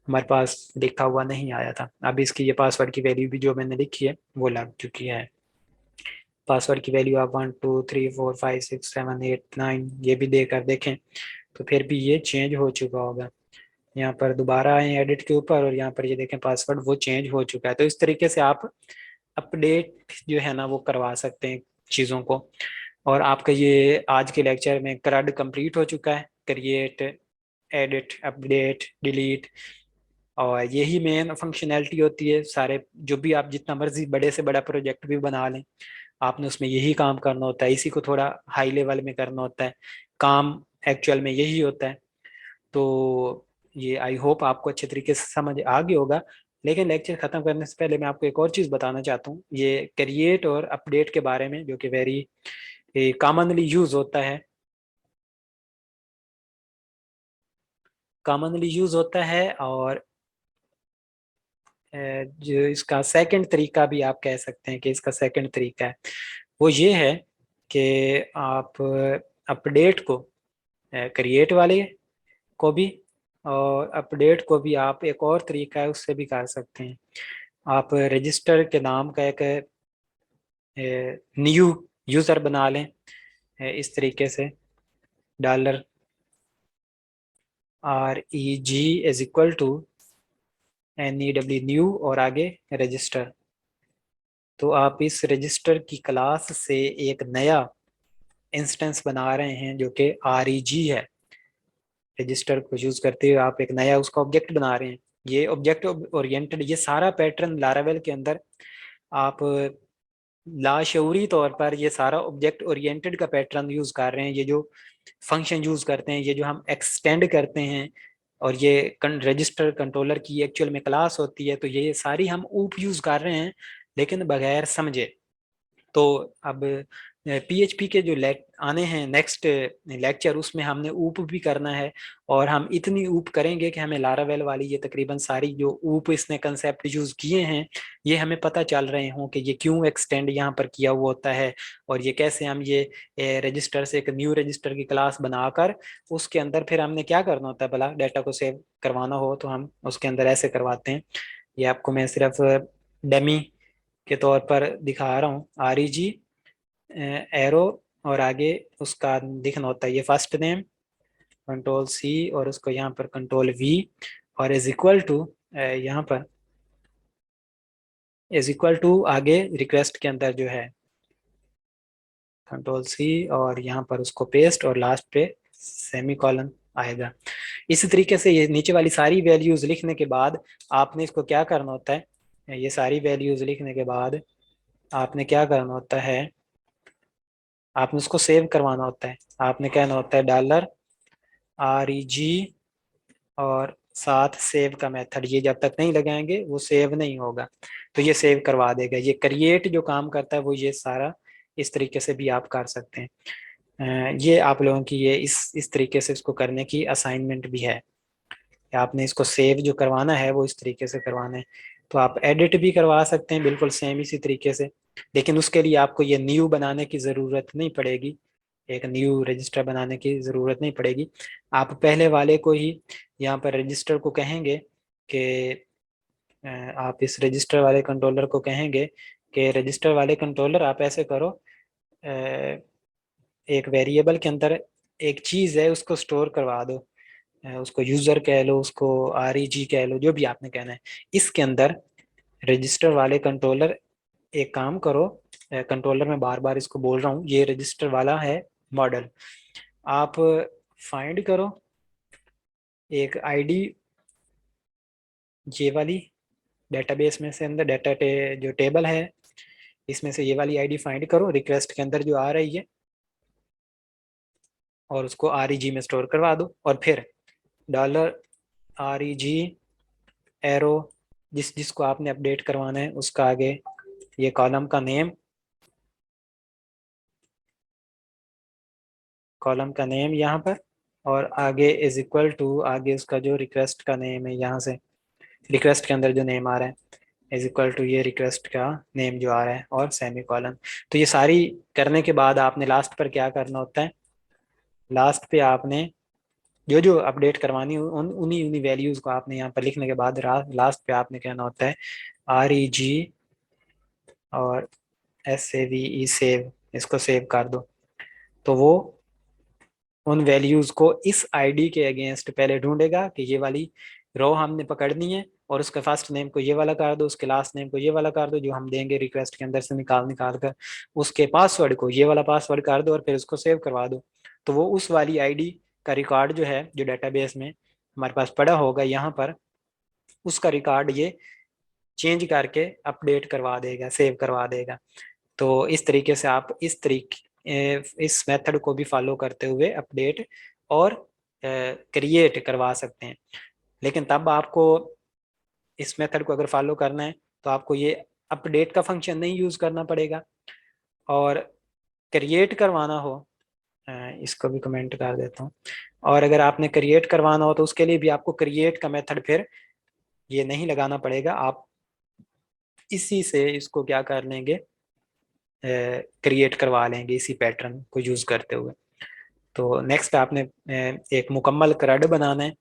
हमारे पास लिखा हुआ नहीं आया था। अब इसकी ये पासवर्ड की वैल्यू भी जो मैंने लिखी है वो लग चुकी है। पासवर्ड की वैल्यू आप 1 2 3 4 5 6 7 8 9 ये भी देकर देखें तो फिर भी ये चेंज हो चुका होगा। यहाँ पर दोबारा आए एडिट के ऊपर और यहाँ पर ये देखें पासवर्ड वो चेंज हो चुका है। तो इस तरीके से आप अपडेट जो है ना वो करवा सकते हैं चीज़ों को। और आपका ये आज के लेक्चर में क्रड कंप्लीट हो चुका है, क्रिएट, एडिट, अपडेट, डिलीट। और यही मेन फंक्शनैलिटी होती है। सारे जो भी आप जितना मर्जी बड़े से बड़ा प्रोजेक्ट भी बना लें आपने उसमें यही काम करना होता है, इसी को थोड़ा हाई लेवल में करना होता है, काम एक्चुअल में यही होता है। तो ये आई होप आपको अच्छे तरीके से समझ आ गया होगा। लेकिन लेक्चर खत्म करने से पहले मैं आपको एक और चीज़ बताना चाहता हूँ, ये क्रिएट और अपडेट के बारे में जो कि वेरी कॉमनली यूज होता है, कॉमनली यूज होता है। और जो इसका सेकंड तरीका भी आप कह सकते हैं कि इसका सेकंड तरीका है वो ये है कि आप अपडेट को, क्रिएट वाले को भी और अपडेट को भी आप एक और तरीका है उससे भी कर सकते हैं। आप रजिस्टर के नाम का एक न्यू यूज़र बना लें इस तरीके से, $REG is equal to NEW new और आगे रजिस्टर। तो आप इस रजिस्टर की क्लास से एक नया इंस्टेंस बना रहे हैं जो कि REG है। रजिस्टर को यूज करते हुए आप एक नया उसका ऑब्जेक्ट बना रहे हैं। ये ऑब्जेक्ट ओरिएंटेड, ये सारा पैटर्न लारावेल के अंदर आप लाशऊरी तौर पर ये सारा ऑब्जेक्ट ओरिएंटेड का पैटर्न यूज कर रहे हैं। ये जो फंक्शन यूज करते हैं, ये जो हम एक्सटेंड करते हैं और ये रजिस्टर कंट्रोलर की एक्चुअल में क्लास होती है, तो ये सारी हम ऊप यूज कर रहे हैं लेकिन बगैर समझे। तो अब PHP के जो आने हैं नेक्स्ट लेक्चर उसमें हमने ऊप भी करना है। और हम इतनी ऊप करेंगे कि हमें लारावेल वाली ये तकरीबन सारी जो ऊप इसने कंसेप्ट यूज किए हैं ये हमें पता चल रहे हों कि ये क्यों एक्सटेंड यहाँ पर किया हुआ होता है और ये कैसे हम ये रजिस्टर से एक न्यू रजिस्टर की क्लास बनाकर उसके अंदर फिर हमने क्या करना होता है भला, डाटा को सेव करवाना हो तो हम उसके अंदर ऐसे करवाते हैं। ये आपको मैं सिर्फ डेमी के तौर पर दिखा रहा हूँ। REG एरो और आगे उसका दिखना होता है ये फर्स्ट नेम, कंट्रोल C और उसको यहाँ पर कंट्रोल V और इज इक्वल टू यहाँ पर इज इक्वल टू आगे रिक्वेस्ट के अंदर जो है कंट्रोल सी और यहाँ पर उसको पेस्ट और लास्ट पे सेमी कॉलन आएगा। इसी तरीके से ये नीचे वाली सारी वैल्यूज लिखने के बाद आपने इसको क्या करना होता है, ये सारी वैल्यूज लिखने के बाद आपने क्या करना होता है, आपने उसको सेव करवाना होता है। आपने कहना होता है $REG और साथ सेव का मेथड, ये जब तक नहीं लगाएंगे वो सेव नहीं होगा। तो ये सेव करवा देगा। ये क्रिएट जो काम करता है वो ये सारा इस तरीके से भी आप कर सकते हैं। ये आप लोगों की ये इस तरीके से इसको करने की असाइनमेंट भी है। आपने इसको सेव जो करवाना है वो इस तरीके से करवाना है। तो आप एडिट भी करवा सकते हैं बिल्कुल सेम इसी तरीके से, लेकिन उसके लिए आपको ये न्यू बनाने की ज़रूरत नहीं पड़ेगी, एक न्यू रजिस्टर बनाने की ज़रूरत नहीं पड़ेगी। आप पहले वाले को ही यहाँ पर रजिस्टर को कहेंगे कि आप इस रजिस्टर वाले कंट्रोलर को कहेंगे कि रजिस्टर वाले कंट्रोलर आप ऐसे करो, एक वेरिएबल के अंदर एक चीज़ है उसको स्टोर करवा दो, उसको यूज़र कह लो, उसको REG कह लो, जो भी आपने कहना है। इसके अंदर रजिस्टर वाले कंट्रोलर एक काम करो, कंट्रोलर में बार बार इसको बोल रहा हूँ, ये रजिस्टर वाला है मॉडल। आप फाइंड करो एक आईडी, ये वाली डेटाबेस में से अंदर जो टेबल है इसमें से ये वाली आईडी फाइंड करो रिक्वेस्ट के अंदर जो आ रही है, और उसको REG में स्टोर करवा दो। और फिर $REG एरो जिसको आपने अपडेट करवाना है उसका आगे ये कॉलम का नेम यहाँ पर, और आगे इज इक्वल टू आगे उसका जो रिक्वेस्ट का नेम है, यहाँ से रिक्वेस्ट के अंदर जो नेम आ रहा है इज इक्वल टू ये रिक्वेस्ट का नेम जो आ रहा है और सेमी कॉलन। तो ये सारी करने के बाद आपने लास्ट पर क्या करना होता है, लास्ट पे आपने जो जो अपडेट करवानी हो उन्हीं उन्हीं वैल्यूज को आपने यहाँ पर लिखने के बाद लास्ट पे आपने कहना होता है REG और SAVE सेव, इसको सेव कर दो। तो वो उन वैल्यूज को इस आईडी के अगेंस्ट पहले ढूंढेगा कि ये वाली रो हमने पकड़नी है, और उसके फर्स्ट नेम को ये वाला कर दो, उसके लास्ट नेम को ये वाला कर दो जो हम देंगे रिक्वेस्ट के अंदर से निकाल निकाल कर, उसके पासवर्ड को ये वाला पासवर्ड कर दो और फिर उसको सेव करवा दो। तो वो उस वाली आईडी का रिकॉर्ड जो है जो डेटाबेस में हमारे पास पड़ा होगा यहाँ पर, उसका रिकॉर्ड ये चेंज करके अपडेट करवा देगा, सेव करवा देगा। तो इस तरीके से आप इस मेथड को भी फॉलो करते हुए अपडेट और क्रिएट करवा सकते हैं। लेकिन तब आपको इस मेथड को अगर फॉलो करना है तो आपको ये अपडेट का फंक्शन नहीं यूज़ करना पड़ेगा, और क्रिएट करवाना हो, इसको भी कमेंट कर देता हूँ, और अगर आपने क्रिएट करवाना हो तो उसके लिए भी आपको क्रिएट का मेथड फिर ये नहीं लगाना पड़ेगा। आप इसी से इसको क्या कर लेंगे, क्रिएट करवा लेंगे इसी पैटर्न को यूज़ करते हुए। तो नेक्स्ट आपने एक मुकम्मल क्रड बनाना है,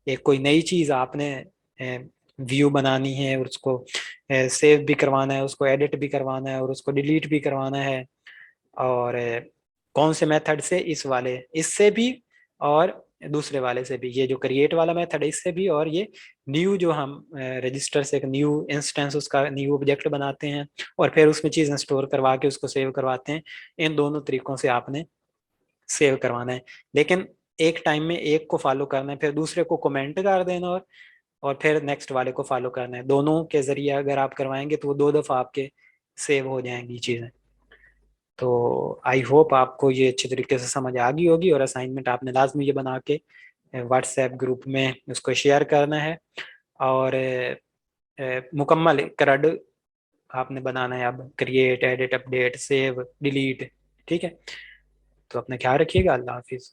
एक कोई नई चीज़ आपने व्यू बनानी है और उसको सेव भी करवाना है, उसको एडिट भी करवाना है और उसको डिलीट भी करवाना है। और कौन से मेथड से, इस वाले इससे भी और दूसरे वाले से भी, ये जो क्रिएट वाला मेथड है इससे भी, और ये न्यू जो हम रजिस्टर से एक न्यू इंस्टेंस उसका न्यू ऑब्जेक्ट बनाते हैं और फिर उसमें चीज़ें स्टोर करवा के उसको सेव करवाते हैं, इन दोनों तरीकों से आपने सेव करवाना है। लेकिन एक टाइम में एक को फॉलो करना है, फिर दूसरे को कमेंट कर देना और फिर नेक्स्ट वाले को फॉलो करना है। दोनों के जरिए अगर आप करवाएंगे तो वो 2 दफ़ा आपके सेव हो जाएंगी चीज़ें। तो आई होप आपको ये अच्छी तरीके से समझ आ गई होगी, और असाइनमेंट आपने लाजमी ये बना के व्हाट्सएप ग्रुप में उसको शेयर करना है, और मुकम्मल क्रड आपने बनाना है, अब create edit update save delete. ठीक है, तो अपना ख्याल रखिएगा। अल्लाह हाफिज़।